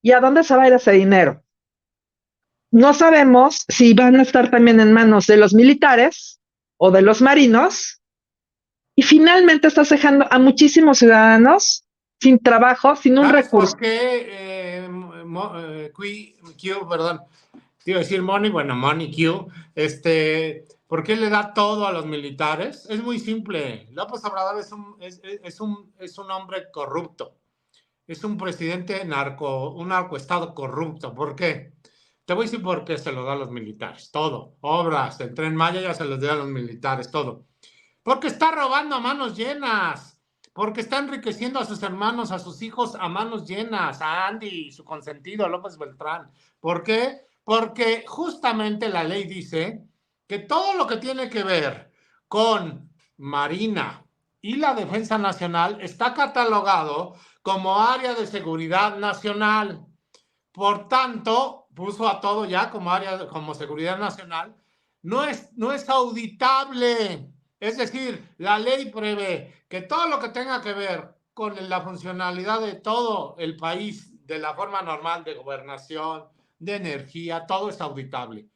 y a dónde se va a ir ese dinero. No sabemos si van a estar también en manos de los militares o de los marinos, y finalmente estás dejando a muchísimos ciudadanos sin trabajo, sin un recurso. ¿Por qué, Q, perdón, te iba a decir Money, bueno, Money Q, ¿por qué le da todo a los militares? Es muy simple. López Obrador es un hombre corrupto. Es un presidente un narcoestado corrupto. ¿Por qué? Te voy a decir por qué se lo da a los militares. Todo. Obras, el Tren Maya ya se los da a los militares, todo. Porque está robando a manos llenas. Porque está enriqueciendo a sus hermanos, a sus hijos a manos llenas. A Andy, su consentido, López Beltrán. ¿Por qué? Porque justamente la ley dice que todo lo que tiene que ver con Marina y la Defensa Nacional está catalogado como área de seguridad nacional. Por tanto, puso a todo ya como área, como seguridad nacional. No es auditable. Es decir, la ley prevé que todo lo que tenga que ver con la funcionalidad de todo el país, de la forma normal de gobernación, de energía, todo es auditable.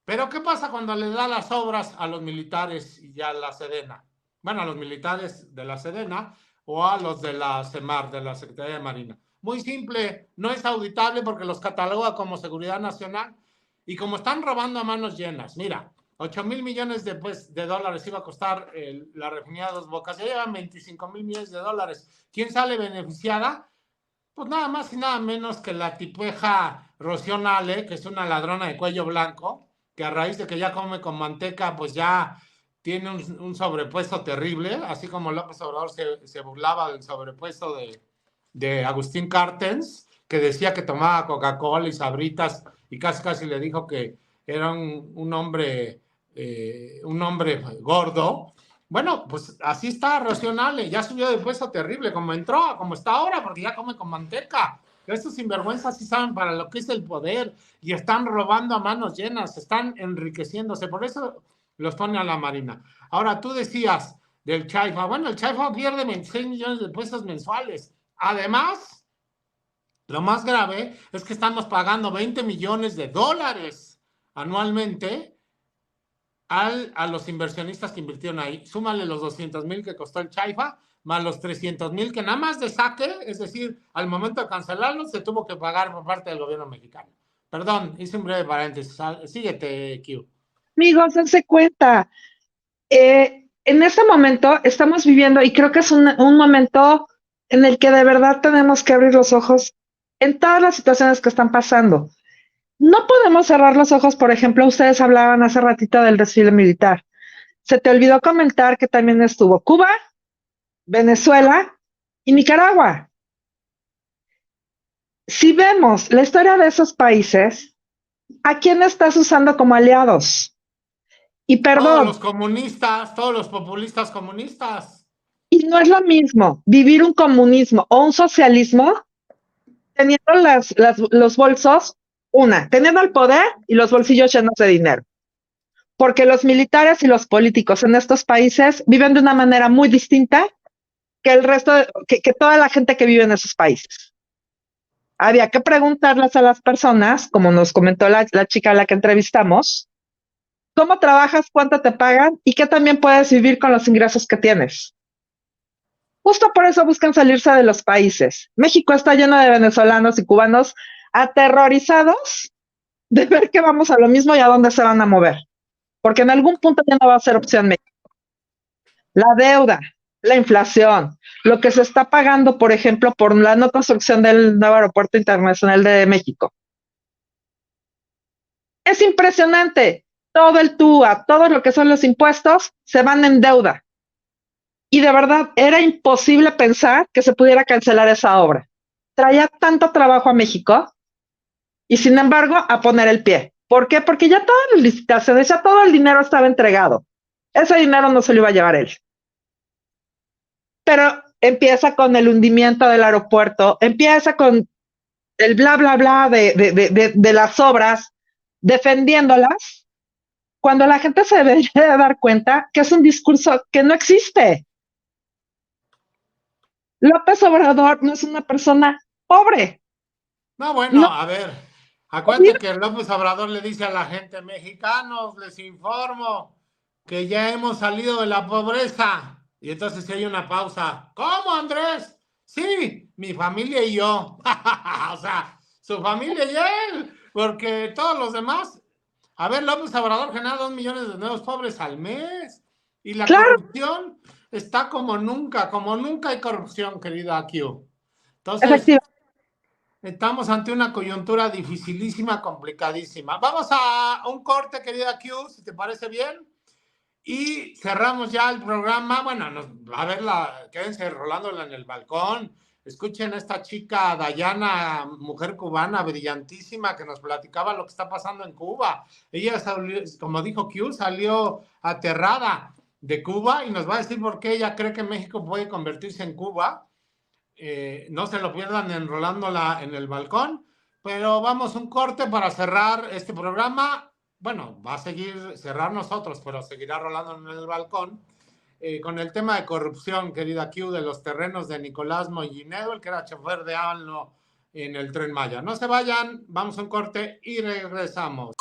Pero ¿qué pasa cuando le da las obras a los militares y a la Sedena? Bueno, a los militares de la Sedena o a los de la CEMAR, de la Secretaría de Marina. Muy simple, no es auditable porque los cataloga como seguridad nacional y como están robando a manos llenas. Mira, 8,000 millones de dólares iba a costar la refinería de Dos Bocas, ya llevan 25,000 millones de dólares. ¿Quién sale beneficiada? Pues nada más y nada menos que la tipeja Rocío Nale, que es una ladrona de cuello blanco, que a raíz de que ya come con manteca, pues ya tiene un sobrepeso terrible, así como López Obrador se burlaba del sobrepeso de Agustín Carstens, que decía que tomaba Coca-Cola y Sabritas, y casi le dijo que era un hombre gordo. Bueno, pues así está Rocío Nale, ya subió de peso terrible, como entró, como está ahora, porque ya come con manteca. Estos sinvergüenzas sí saben para lo que es el poder y están robando a manos llenas, están enriqueciéndose, por eso los pone a la Marina. Ahora, tú decías del Chaifa, bueno, el Chaifa pierde 26 millones de pesos mensuales. Además, lo más grave es que estamos pagando 20 millones de dólares anualmente a los inversionistas que invirtieron ahí. Súmale los 200,000 que costó el Chaifa, más los 300,000 que nada más de saque, es decir, al momento de cancelarlo, se tuvo que pagar por parte del gobierno mexicano. Perdón, hice un breve paréntesis. Síguete, Q. Amigos, dense cuenta. En este momento estamos viviendo, y creo que es un momento en el que de verdad tenemos que abrir los ojos en todas las situaciones que están pasando. No podemos cerrar los ojos, por ejemplo, ustedes hablaban hace ratito del desfile militar. Se te olvidó comentar que también estuvo Cuba, Venezuela y Nicaragua. Si vemos la historia de esos países, ¿a quién estás usando como aliados? Y perdón. Todos los comunistas, todos los populistas comunistas. Y no es lo mismo vivir un comunismo o un socialismo teniendo los bolsos, teniendo el poder y los bolsillos llenos de dinero. Porque los militares y los políticos en estos países viven de una manera muy distinta que el resto, que toda la gente que vive en esos países. Había que preguntarles a las personas, como nos comentó la chica a la que entrevistamos, ¿cómo trabajas? ¿Cuánto te pagan? ¿Y qué también puedes vivir con los ingresos que tienes? Justo por eso buscan salirse de los países. México está lleno de venezolanos y cubanos aterrorizados de ver que vamos a lo mismo y a dónde se van a mover. Porque en algún punto ya no va a ser opción México. La deuda, la inflación, lo que se está pagando, por ejemplo, por la no construcción del nuevo aeropuerto internacional de México. Es impresionante. Todo el TUA, todo lo que son los impuestos, se van en deuda. Y de verdad, era imposible pensar que se pudiera cancelar esa obra. Traía tanto trabajo a México y, sin embargo, a poner el pie. ¿Por qué? Porque ya todas las licitaciones, ya todo el dinero estaba entregado. Ese dinero no se lo iba a llevar él. Pero empieza con el hundimiento del aeropuerto, empieza con el bla, bla, bla de las obras, defendiéndolas, cuando la gente se debería de dar cuenta que es un discurso que no existe. López Obrador no es una persona pobre. No, bueno, a ver, acuérdate que López Obrador le dice a la gente, mexicanos, les informo que ya hemos salido de la pobreza. Y entonces hay una pausa. ¿Cómo, Andrés? Sí, mi familia y yo. O sea, su familia y él. Porque todos los demás... A ver, López Obrador genera 2 millones de nuevos pobres al mes. Y la corrupción está como nunca hay corrupción, querida Q. Entonces, estamos ante una coyuntura dificilísima, complicadísima. Vamos a un corte, querida Q, si te parece bien. Y cerramos ya el programa. Bueno, a ver, quédense rolándola en el balcón. Escuchen a esta chica Dayana, mujer cubana brillantísima, que nos platicaba lo que está pasando en Cuba. Ella, como dijo Q, salió aterrada de Cuba y nos va a decir por qué ella cree que México puede convertirse en Cuba. No se lo pierdan enrolándola en el balcón. Pero vamos un corte para cerrar este programa. Bueno, va a cerrar nosotros, pero seguirá rolando en el balcón, con el tema de corrupción, querida Q, de los terrenos de Nicolás Mollinedo, el que era chofer de AMLO en el Tren Maya. No se vayan, vamos a un corte y regresamos.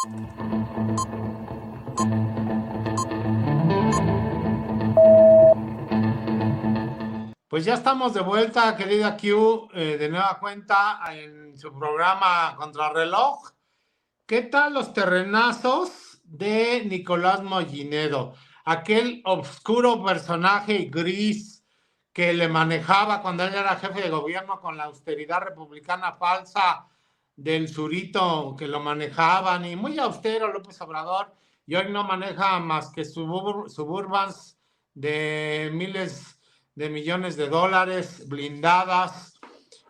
Pues ya estamos de vuelta, querida Q, de nueva cuenta en su programa Contrarreloj. ¿Qué tal los terrenazos de Nicolás Mollinedo? Aquel obscuro personaje gris que le manejaba cuando él era jefe de gobierno con la austeridad republicana falsa del Zurito, que lo manejaban, y muy austero López Obrador, y hoy no maneja más que suburbans de miles de millones de dólares, blindadas,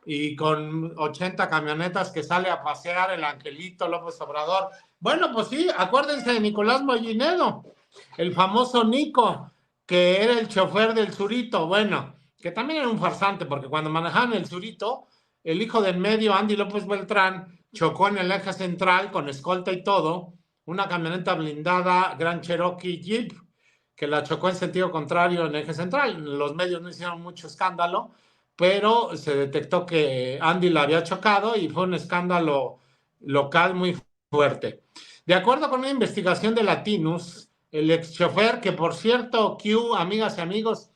y con 80 camionetas que sale a pasear el angelito López Obrador. Bueno, pues sí, acuérdense de Nicolás Mollinedo, el famoso Nico, que era el chofer del Zurito. Bueno, que también era un farsante, porque cuando manejaban el Zurito, el hijo del medio, Andy López Beltrán, chocó en el eje central con escolta y todo, una camioneta blindada Grand Cherokee Jeep, que la chocó en sentido contrario en eje central. Los medios no hicieron mucho escándalo, pero se detectó que Andy la había chocado y fue un escándalo local muy fuerte. De acuerdo con una investigación de Latinus, el ex chofer, que por cierto, Q, amigas y amigos,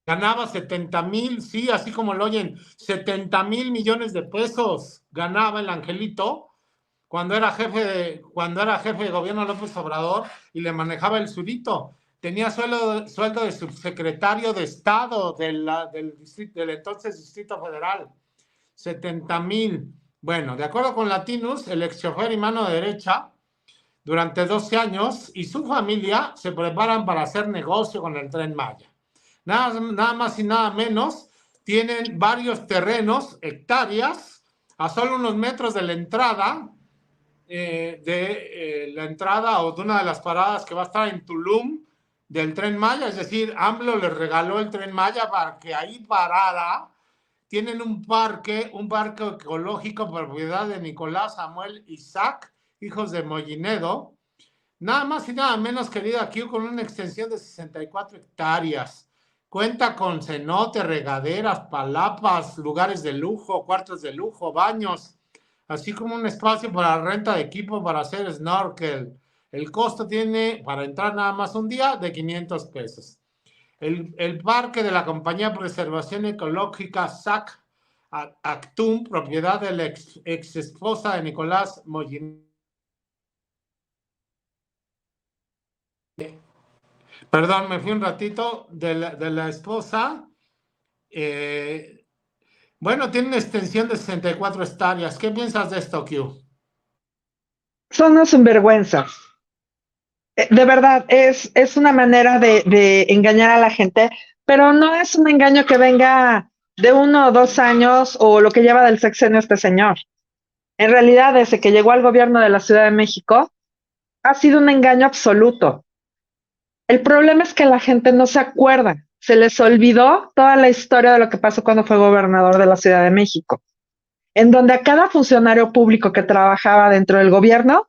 ganaba 70,000, sí, así como lo oyen, 70,000 millones de pesos ganaba el angelito cuando era jefe de gobierno López Obrador y le manejaba el Zurito. Tenía sueldo de subsecretario de Estado del entonces Distrito Federal. 70,000. Bueno, de acuerdo con Latinus, el ex chofer y mano derecha, durante 12 años, y su familia se preparan para hacer negocio con el Tren Maya. Nada más y nada menos, tienen varios terrenos, hectáreas, a solo unos metros de la entrada, la entrada o de una de las paradas que va a estar en Tulum, del Tren Maya. Es decir, AMLO le regaló el Tren Maya para que ahí parara. Tienen un parque ecológico, propiedad de Nicolás, Samuel, Isaac, hijos de Mollinedo. Nada más y nada menos, querida aquí, con una extensión de 64 hectáreas. Cuenta con cenote, regaderas, palapas, lugares de lujo, cuartos de lujo, baños, así como un espacio para renta de equipo para hacer snorkel. El costo tiene, para entrar nada más un día, de 500 pesos. el parque de la Compañía de Preservación Ecológica SAC Actum, propiedad de la ex esposa de Nicolás Moginedo. Perdón, me fui un ratito de la esposa. Bueno, tiene una extensión de 64 hectáreas. ¿Qué piensas de esto, Q? Son unos sinvergüenzas. De verdad, es una manera de engañar a la gente, pero no es un engaño que venga de 1 o 2 años o lo que lleva del sexenio este señor. En realidad, desde que llegó al gobierno de la Ciudad de México, ha sido un engaño absoluto. El problema es que la gente no se acuerda. Se les olvidó toda la historia de lo que pasó cuando fue gobernador de la Ciudad de México, en donde a cada funcionario público que trabajaba dentro del gobierno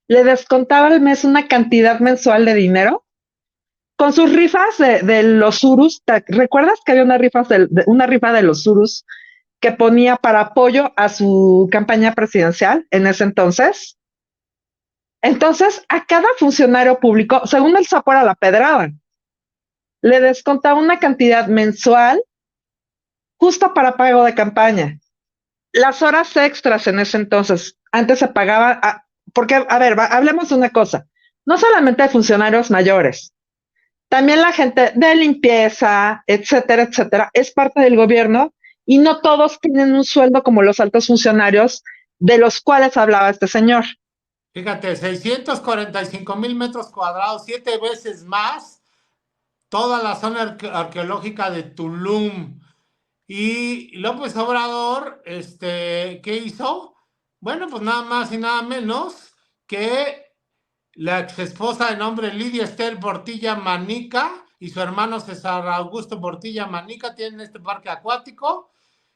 le descontaba al mes una cantidad mensual de dinero con sus rifas de los Urus. ¿Recuerdas que había una rifa de los Urus que ponía para apoyo a su campaña presidencial en ese entonces? Entonces, a cada funcionario público, según el sapo era la pedrada, le descontaba una cantidad mensual justo para pago de campaña. Las horas extras en ese entonces, antes se pagaban, porque, a ver, hablemos de una cosa, no solamente de funcionarios mayores, también la gente de limpieza, etcétera, etcétera, es parte del gobierno y no todos tienen un sueldo como los altos funcionarios de los cuales hablaba este señor. Fíjate, 645,000 metros cuadrados, 7 veces más toda la zona arqueológica de Tulum. Y López Obrador, ¿qué hizo? Bueno, pues nada más y nada menos que la ex esposa de nombre Lidia Esther Portilla Manica y su hermano César Augusto Portilla Manica tienen este parque acuático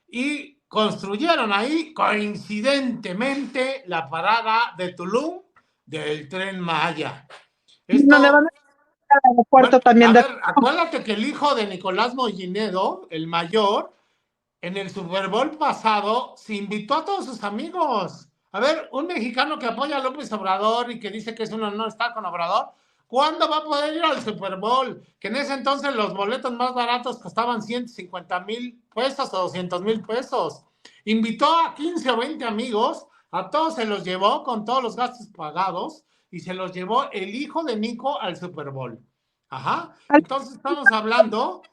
y construyeron ahí coincidentemente la parada de Tulum del Tren Maya. No le van a al aeropuerto también. Acuérdate que el hijo de Nicolás Moginedo, el mayor, en el Super Bowl pasado se invitó a todos sus amigos. A ver, un mexicano que apoya a López Obrador y que dice que es un honor estar con Obrador, ¿cuándo va a poder ir al Super Bowl? Que en ese entonces los boletos más baratos costaban 150,000 pesos o 200,000 pesos. Invitó a 15 o 20 amigos, a todos se los llevó con todos los gastos pagados y se los llevó el hijo de Nico al Super Bowl. Ajá. Entonces estamos hablando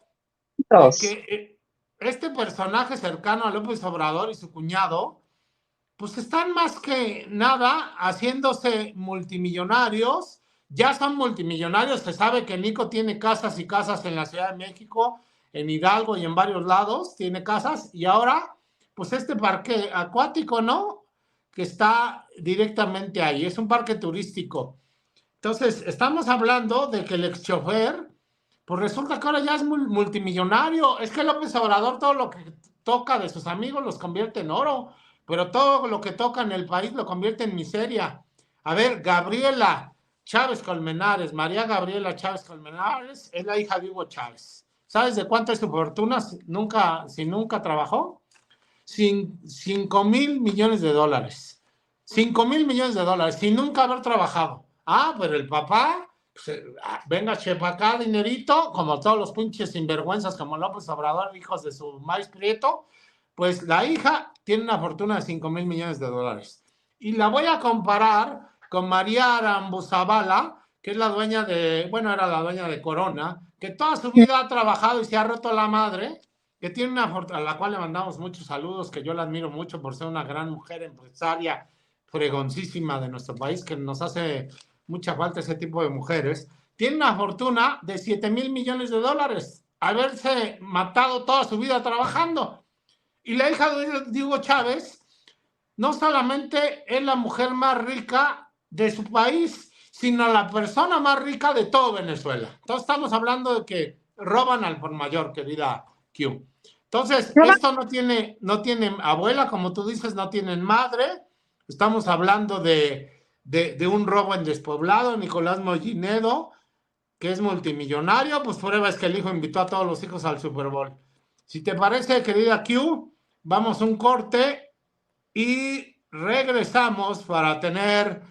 de que este personaje cercano a López Obrador y su cuñado, pues están más que nada haciéndose multimillonarios. Ya son multimillonarios. Se sabe que Nico tiene casas y casas en la Ciudad de México, en Hidalgo y en varios lados. Tiene casas. Y ahora, pues este parque acuático, ¿no? Que está directamente ahí. Es un parque turístico. Entonces, estamos hablando de que el ex chofer, pues resulta que ahora ya es multimillonario. Es que López Obrador todo lo que toca de sus amigos los convierte en oro, pero todo lo que toca en el país lo convierte en miseria. A ver, Gabriela Chávez Colmenares, María Gabriela Chávez Colmenares, es la hija de Hugo Chávez. ¿Sabes de cuánto es su fortuna si nunca trabajó? 5,000 millones de dólares. 5,000 millones de dólares sin nunca haber trabajado. Ah, pero el papá... venga, chepa acá, dinerito, como todos los pinches sinvergüenzas como López Obrador, hijos de su maíz prieto, pues la hija tiene una fortuna de 5,000 millones de dólares. Y la voy a comparar con María Arambuzabala, que es la dueña era la dueña de Corona, que toda su vida ha trabajado y se ha roto la madre, que tiene una fortuna, a la cual le mandamos muchos saludos, que yo la admiro mucho por ser una gran mujer empresaria, fregoncísima de nuestro país, que nos hace mucha falta ese tipo de mujeres. Tiene una fortuna de 7,000 millones de dólares, haberse matado toda su vida trabajando. Y la hija de Hugo Chávez no solamente es la mujer más rica de su país, sino la persona más rica de todo Venezuela. Entonces estamos hablando de que roban al por mayor, querida Q. Entonces, esto no tiene abuela, como tú dices, no tienen madre. Estamos hablando de un robo en despoblado. Nicolás Moginedo, que es multimillonario, pues prueba es que el hijo invitó a todos los hijos al Super Bowl. Si te parece, querida Q, vamos a un corte y regresamos para dar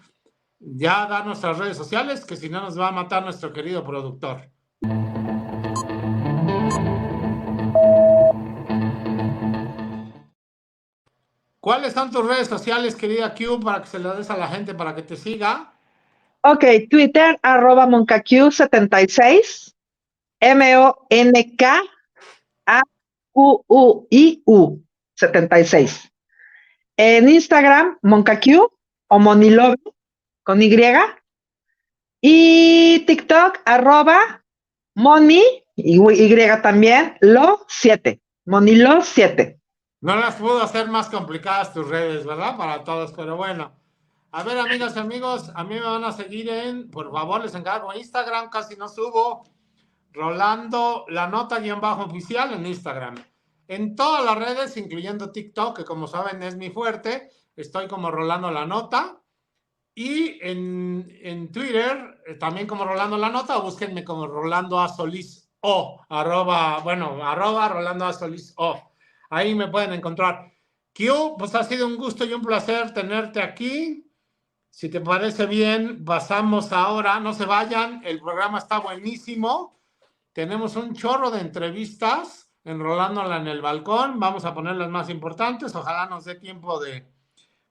nuestras redes sociales, que si no nos va a matar nuestro querido productor. ¿Cuáles son tus redes sociales, querida Q, para que se las des a la gente para que te siga? Ok, Twitter, @MoncaQ76, MONKAQUIU 76. En Instagram, MoncaQ o Monilove con Y. Y TikTok, @Moni, Y también, Lo7, Monilo7. No las puedo hacer más complicadas tus redes, ¿verdad? Para todos, pero bueno. A ver, amigas y amigos, a mí me van a seguir por favor, les encargo, Instagram, casi no subo, Rolando la nota_oficial en Instagram. En todas las redes, incluyendo TikTok, que como saben es mi fuerte, estoy como Rolando la Nota. Y en Twitter, también como Rolando la Nota, búsquenme como Rolando A. Solís O, arroba Rolando A. Solís O. Ahí me pueden encontrar. Q, pues ha sido un gusto y un placer tenerte aquí. Si te parece bien, pasamos ahora, no se vayan, el programa está buenísimo. Tenemos un chorro de entrevistas enrolándola en el balcón. Vamos a poner las más importantes. Ojalá nos dé tiempo de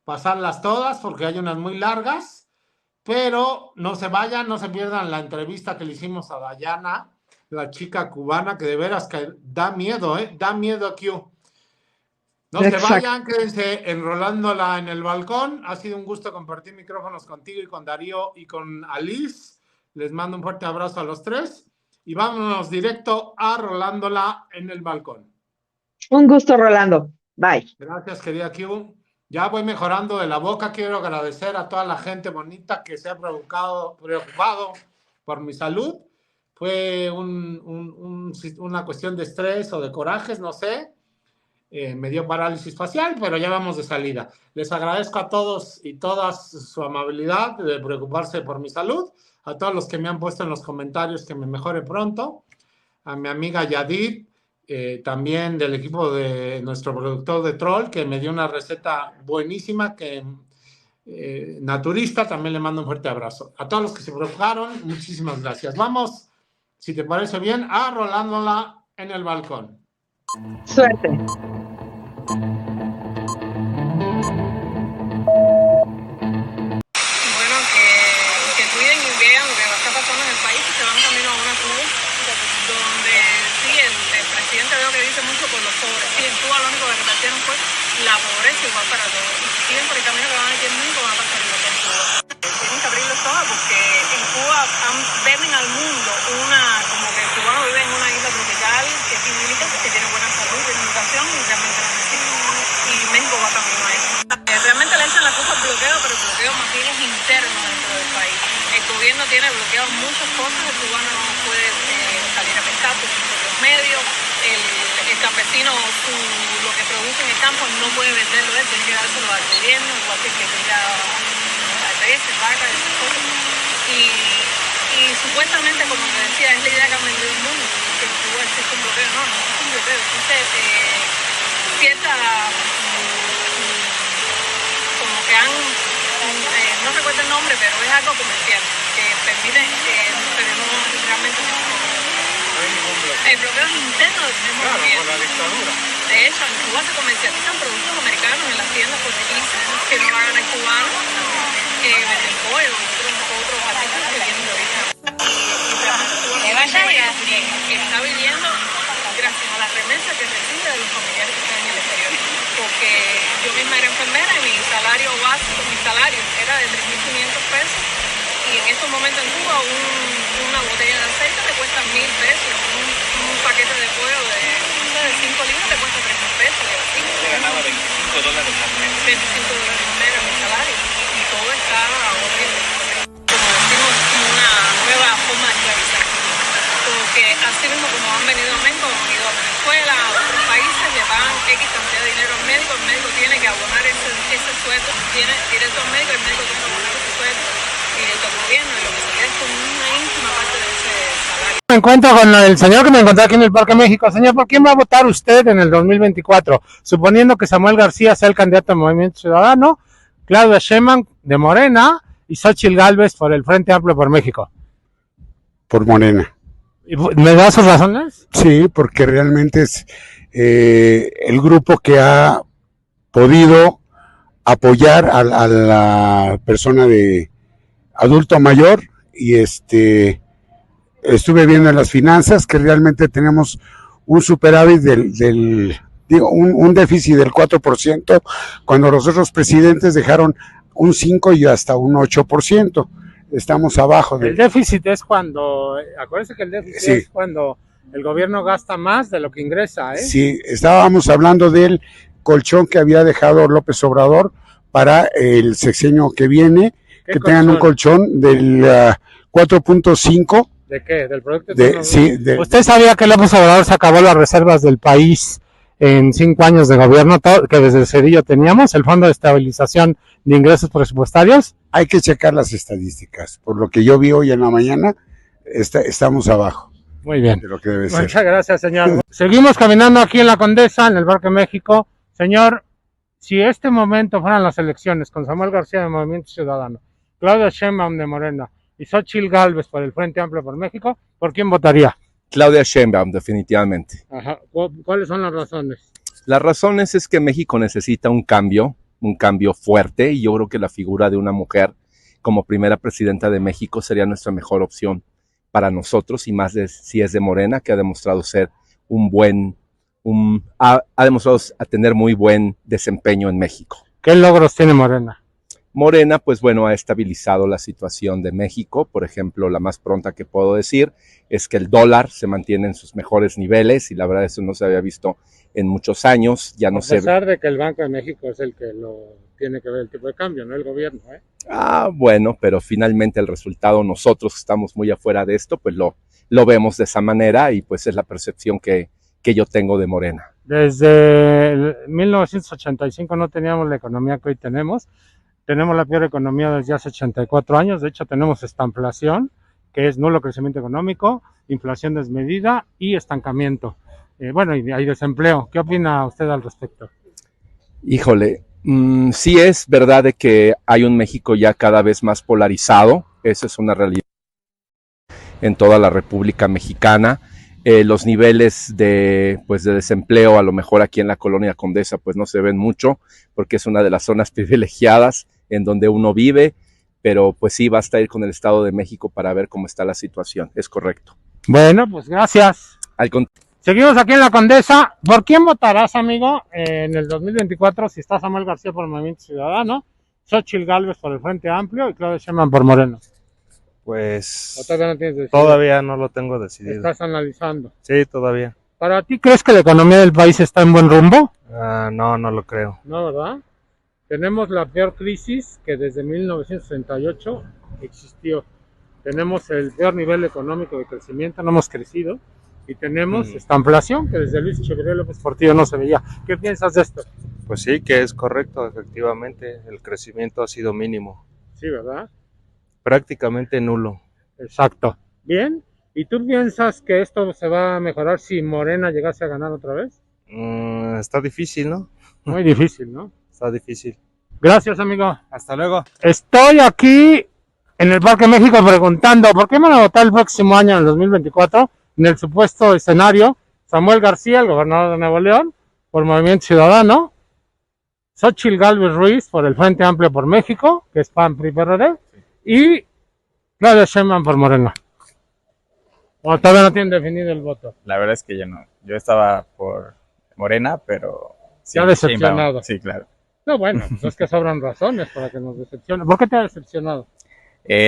pasarlas todas porque hay unas muy largas. Pero no se vayan, no se pierdan la entrevista que le hicimos a Dayana, la chica cubana, que de veras que da miedo, da miedo, Q. No se vayan, quédense enrolándola en el balcón. Ha sido un gusto compartir micrófonos contigo y con Darío y con Alice. Les mando un fuerte abrazo a los tres. Y vámonos directo a Rolándola en el balcón. Un gusto, Rolando. Bye. Gracias, querida Q. Ya voy mejorando de la boca. Quiero agradecer a toda la gente bonita que se ha preocupado por mi salud. Fue una cuestión de estrés o de corajes, no sé. Me dio parálisis facial, pero ya vamos de salida. Les agradezco a todos y todas su amabilidad de preocuparse por mi salud. A todos los que me han puesto en los comentarios que me mejore pronto. A mi amiga Yadid, también del equipo de nuestro productor de Troll, que me dio una receta buenísima, naturista, también le mando un fuerte abrazo. A todos los que se preocuparon, muchísimas gracias. Vamos, si te parece bien, a Rolándola en el balcón. Suerte. La pobreza igual para todos. Si siguen por el camino que van aquí en México, van a pasar igual que en Cuba. Tienen que abrir los ojos porque en Cuba venden al mundo como que el cubano vive en una isla tropical que es idílica, que tiene buena salud, tiene educación y realmente la necesita. Y México va camino a eso. Realmente le echan la culpa al bloqueo, pero el bloqueo más bien es interno dentro del país. El gobierno tiene bloqueado muchas cosas, el cubano no puede salir a pescar por sus propios medios. El campesino lo que produce en el campo no puede venderlo él, tiene que dárselo al gobierno, igual que tenga peces, vacas, esas cosas. Y supuestamente, como te decía, es la idea que ha vendido el mundo, que en Cuba existe un bloqueo. No es un bloqueo, existe cierta, como que no recuerdo el nombre, pero es algo comercial, que permite, pero no realmente no. El bloqueo es interno del mismo gobierno. Por la dictadura. De hecho, en Cuba se comercializan productos americanos en las tiendas portuguesas que no hagan el cubano, venden pollo y otros artículos que vienen de origen. Y realmente está viviendo gracias a las remesas que recibe de los familiares que están en el exterior. Porque yo misma era enfermera y mi salario básico, era de 3.500 pesos. Y en estos momentos en Cuba una botella de aceite te cuesta 1.000 pesos, un paquete de pollo de 5 libras te cuesta 3.000 pesos. Y así. Se ganaba $25 al mes. $25 al mes era mi salario. Y todo está horrible. Como decimos, una nueva forma de esclavizar. Porque así mismo como han venido a México, han ido a Venezuela, a otros países, le pagan X cantidad de dinero al médico, el médico tiene que abonar ese sueldo, tiene directo al médico, el médico tiene que abonar ese sueldo. Y el gobierno y lo que se queda es con una ínfima parte de ese salario. Me encuentro con el señor que me encontré aquí en el Parque México. Señor, ¿por quién va a votar usted en el 2024? Suponiendo que Samuel García sea el candidato del Movimiento Ciudadano, Claudia Sheinbaum de Morena y Xóchitl Gálvez por el Frente Amplio por México. Por Morena. ¿Me da sus razones? Sí, porque realmente es el grupo que ha podido apoyar a la persona de adulto mayor y estuve viendo en las finanzas que realmente tenemos un superávit un déficit del 4%, cuando los otros presidentes dejaron un 5 y hasta un 8%. Estamos abajo. El déficit es cuando, acuérdense que el déficit es cuando el gobierno gasta más de lo que ingresa, ¿eh? Sí, estábamos hablando del colchón que había dejado López Obrador para el sexenio que viene, que tengan un colchón del 4.5. ¿De qué? ¿Del producto? Sí. ¿Usted sabía que López Obrador se acabó las reservas del país en 5 años de gobierno, que desde Cedillo teníamos, el Fondo de Estabilización de Ingresos Presupuestarios? Hay que checar las estadísticas. Por lo que yo vi hoy en la mañana, estamos abajo. Muy bien. De lo que debe ser. Muchas gracias, señor. Seguimos caminando aquí en la Condesa, en el Parque México. Señor, si este momento fueran las elecciones con Samuel García de Movimiento Ciudadano, Claudia Sheinbaum de Morena y Xóchitl Gálvez por el Frente Amplio por México, ¿por quién votaría? Claudia Sheinbaum, definitivamente. Ajá. ¿Cuáles son las razones? Las razones es que México necesita un cambio fuerte, y yo creo que la figura de una mujer como primera presidenta de México sería nuestra mejor opción para nosotros, y más si es de Morena, que ha demostrado ser ha demostrado a tener muy buen desempeño en México. ¿Qué logros tiene Morena? Morena, pues bueno, ha estabilizado la situación de México. Por ejemplo, la más pronta que puedo decir es que el dólar se mantiene en sus mejores niveles, y la verdad eso no se había visto en muchos años. Ya no a pesar de que el Banco de México es el que lo tiene que ver el tipo de cambio, no el gobierno, ¿eh? Bueno, pero finalmente el resultado, nosotros estamos muy afuera de esto, pues lo vemos de esa manera, y pues es la percepción que yo tengo de Morena. Desde 1985 no teníamos la economía que hoy tenemos. Tenemos la peor economía desde hace 84 años. De hecho, tenemos estanflación, que es nulo crecimiento económico, inflación desmedida y estancamiento. Bueno, y hay desempleo. ¿Qué opina usted al respecto? Híjole, sí es verdad de que hay un México ya cada vez más polarizado. Esa es una realidad en toda la República Mexicana. Los niveles de desempleo, a lo mejor aquí en la Colonia Condesa, pues no se ven mucho, porque es una de las zonas privilegiadas en donde uno vive, pero pues sí, basta ir con el Estado de México para ver cómo está la situación. Es correcto. Bueno, pues gracias. Seguimos aquí en la Condesa. ¿Por quién votarás, amigo, en el 2024 si está Samuel García por el Movimiento Ciudadano, Xóchitl Gálvez por el Frente Amplio y Claudia Sheinbaum por Morena? Pues todavía no lo tengo decidido. ¿Estás analizando? Sí, todavía. ¿Para ti crees que la economía del país está en buen rumbo? No lo creo. No, ¿verdad? Tenemos la peor crisis que desde 1968 existió. Tenemos el peor nivel económico de crecimiento, no hemos crecido. Y tenemos estanflación, que desde Luis Echeverría López Portillo no se veía. ¿Qué piensas de esto? Pues sí, que es correcto, efectivamente. El crecimiento ha sido mínimo. Sí, ¿verdad? Prácticamente nulo. Exacto. Bien. ¿Y tú piensas que esto se va a mejorar si Morena llegase a ganar otra vez? Está difícil, ¿no? Muy difícil, ¿no? Está difícil. Gracias, amigo. Hasta luego. Estoy aquí en el Parque México preguntando, ¿por qué van a votar el próximo año, en el 2024, en el supuesto escenario, Samuel García, el gobernador de Nuevo León, por Movimiento Ciudadano, Xóchitl Gálvez Ruiz por el Frente Amplio por México, que es PAN, PRI, PRD, y Claudia Sheinbaum por Morena? ¿O todavía no tienen definido el voto? La verdad es que yo no. Yo estaba por Morena, pero... Sí, ¿Te ha decepcionado? Sheinbaum. Sí, claro. No, bueno, pues es que sobran razones para que nos decepcione. ¿Por qué te ha decepcionado?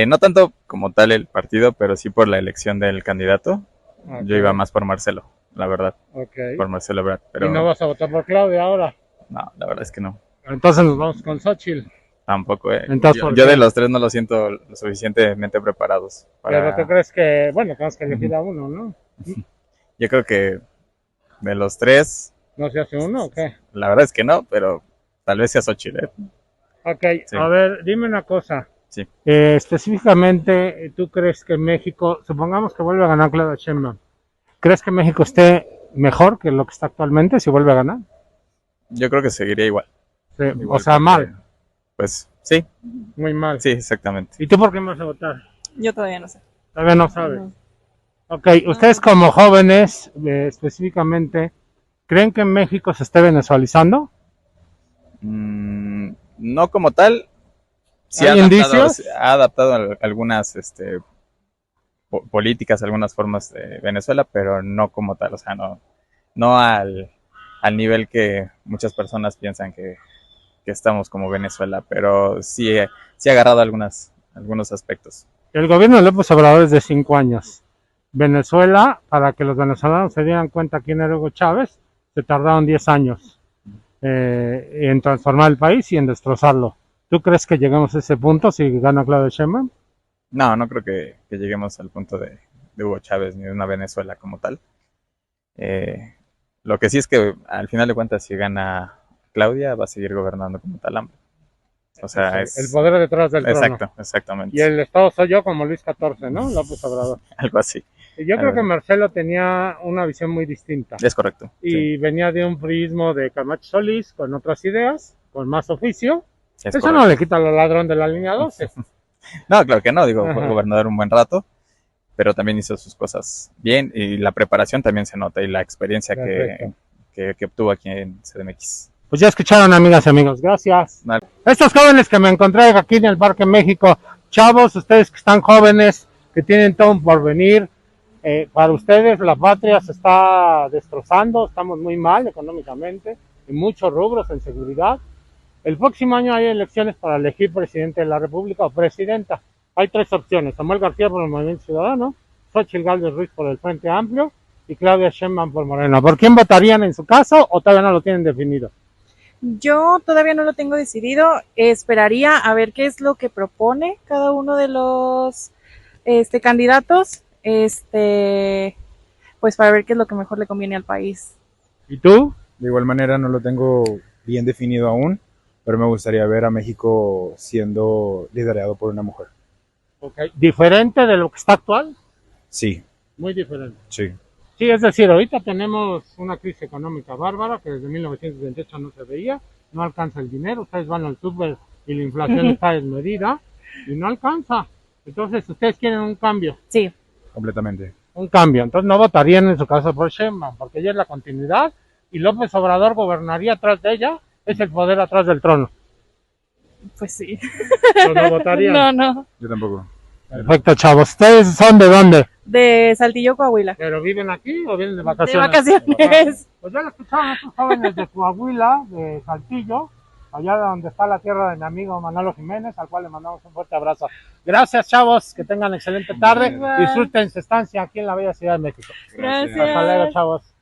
No tanto como tal el partido, pero sí por la elección del candidato. Okay. Yo iba más por Marcelo, la verdad. Okay. Por Marcelo Ebrard. Pero... ¿Y no vas a votar por Claudia ahora? No, la verdad es que no. Entonces nos vamos con Xóchitl. Tampoco, Entonces, yo de los tres no los siento lo suficientemente preparados. Pero tú crees que, bueno, tenemos que elegir a uno, ¿no? Yo creo que de los tres... ¿No se hace uno o qué? La verdad es que no, pero tal vez sea Xóchitl. Ok, sí. A ver, dime una cosa. Sí. Específicamente, ¿tú crees que México, supongamos que vuelve a ganar Claudia Sheinbaum, ¿crees que México esté mejor que lo que está actualmente si vuelve a ganar? Yo creo que seguiría igual. Sí, igual, o sea, mal. Pues sí. Muy mal. Sí, exactamente. ¿Y tú por qué me vas a votar? Yo todavía no sé. Todavía no sabes. No. Ok, ustedes como jóvenes, específicamente, ¿creen que México se esté venezualizando? No como tal, sí ¿Hay indicios? ha adaptado algunas políticas, algunas formas de Venezuela, pero no como tal, o sea, no al nivel que muchas personas piensan que estamos como Venezuela, pero sí ha agarrado algunos aspectos. El gobierno de López Obrador es de 5 años. Venezuela, para que los venezolanos se dieran cuenta quién era Hugo Chávez, se tardaron 10 años en transformar el país y en destrozarlo. ¿Tú crees que lleguemos a ese punto si gana Claudia Sheinbaum? No creo que lleguemos al punto de Hugo Chávez ni de una Venezuela como tal. Lo que sí es que al final de cuentas, si gana Claudia, va a seguir gobernando como tal hambre. O sea, el poder detrás del trono. Exacto, exactamente. Y el Estado soy yo como Luis XIV, ¿no? López Obrador. Algo así. Y yo creo que Marcelo tenía una visión muy distinta. Es correcto. Y sí. venía de un prismo de Camacho Solís, con otras ideas, con más oficio. Es Eso correcto. no le quita al ladrón de la línea 12. No, claro que no, digo, fue Ajá. gobernador un buen rato, pero también hizo sus cosas bien y la preparación también se nota y la experiencia que obtuvo aquí en CDMX. Pues ya escucharon, amigas y amigos, gracias. Vale. Estos jóvenes que me encontré aquí en el Parque México, chavos, ustedes que están jóvenes, que tienen todo un porvenir, para ustedes la patria se está destrozando, estamos muy mal económicamente, en muchos rubros, en seguridad. El próximo año hay elecciones para elegir presidente de la República o presidenta. Hay 3 opciones: Samuel García por el Movimiento Ciudadano, Xóchitl Gálvez Ruiz por el Frente Amplio y Claudia Sheinbaum por Morena. ¿Por quién votarían en su caso o todavía no lo tienen definido? Yo todavía no lo tengo decidido, esperaría a ver qué es lo que propone cada uno de los candidatos, pues para ver qué es lo que mejor le conviene al país. ¿Y tú? De igual manera no lo tengo bien definido aún, pero me gustaría ver a México siendo liderado por una mujer. Okay. ¿Diferente de lo que está actual? Sí. Muy diferente. Sí. Sí, es decir, ahorita tenemos una crisis económica bárbara que desde 1928 no se veía, no alcanza el dinero, ustedes van al súper y la inflación está desmedida y no alcanza. Entonces, ustedes quieren un cambio. Sí. Completamente. Un cambio. Entonces no votarían en su caso por Sheinbaum, porque ella es la continuidad y López Obrador gobernaría atrás de ella, es el poder atrás del trono. Pues sí. ¿O no votarían? No. Yo tampoco. Perfecto, chavos. ¿Ustedes son de dónde? De Saltillo, Coahuila. ¿Pero viven aquí o vienen de vacaciones? De vacaciones. Pues ya lo escucharon estos jóvenes de Coahuila, de Saltillo, allá donde está la tierra de mi amigo Manolo Jiménez, al cual le mandamos un fuerte abrazo. Gracias, chavos, que tengan excelente tarde. Igual. Disfruten su estancia aquí en la bella Ciudad de México. Gracias. Hasta luego, chavos.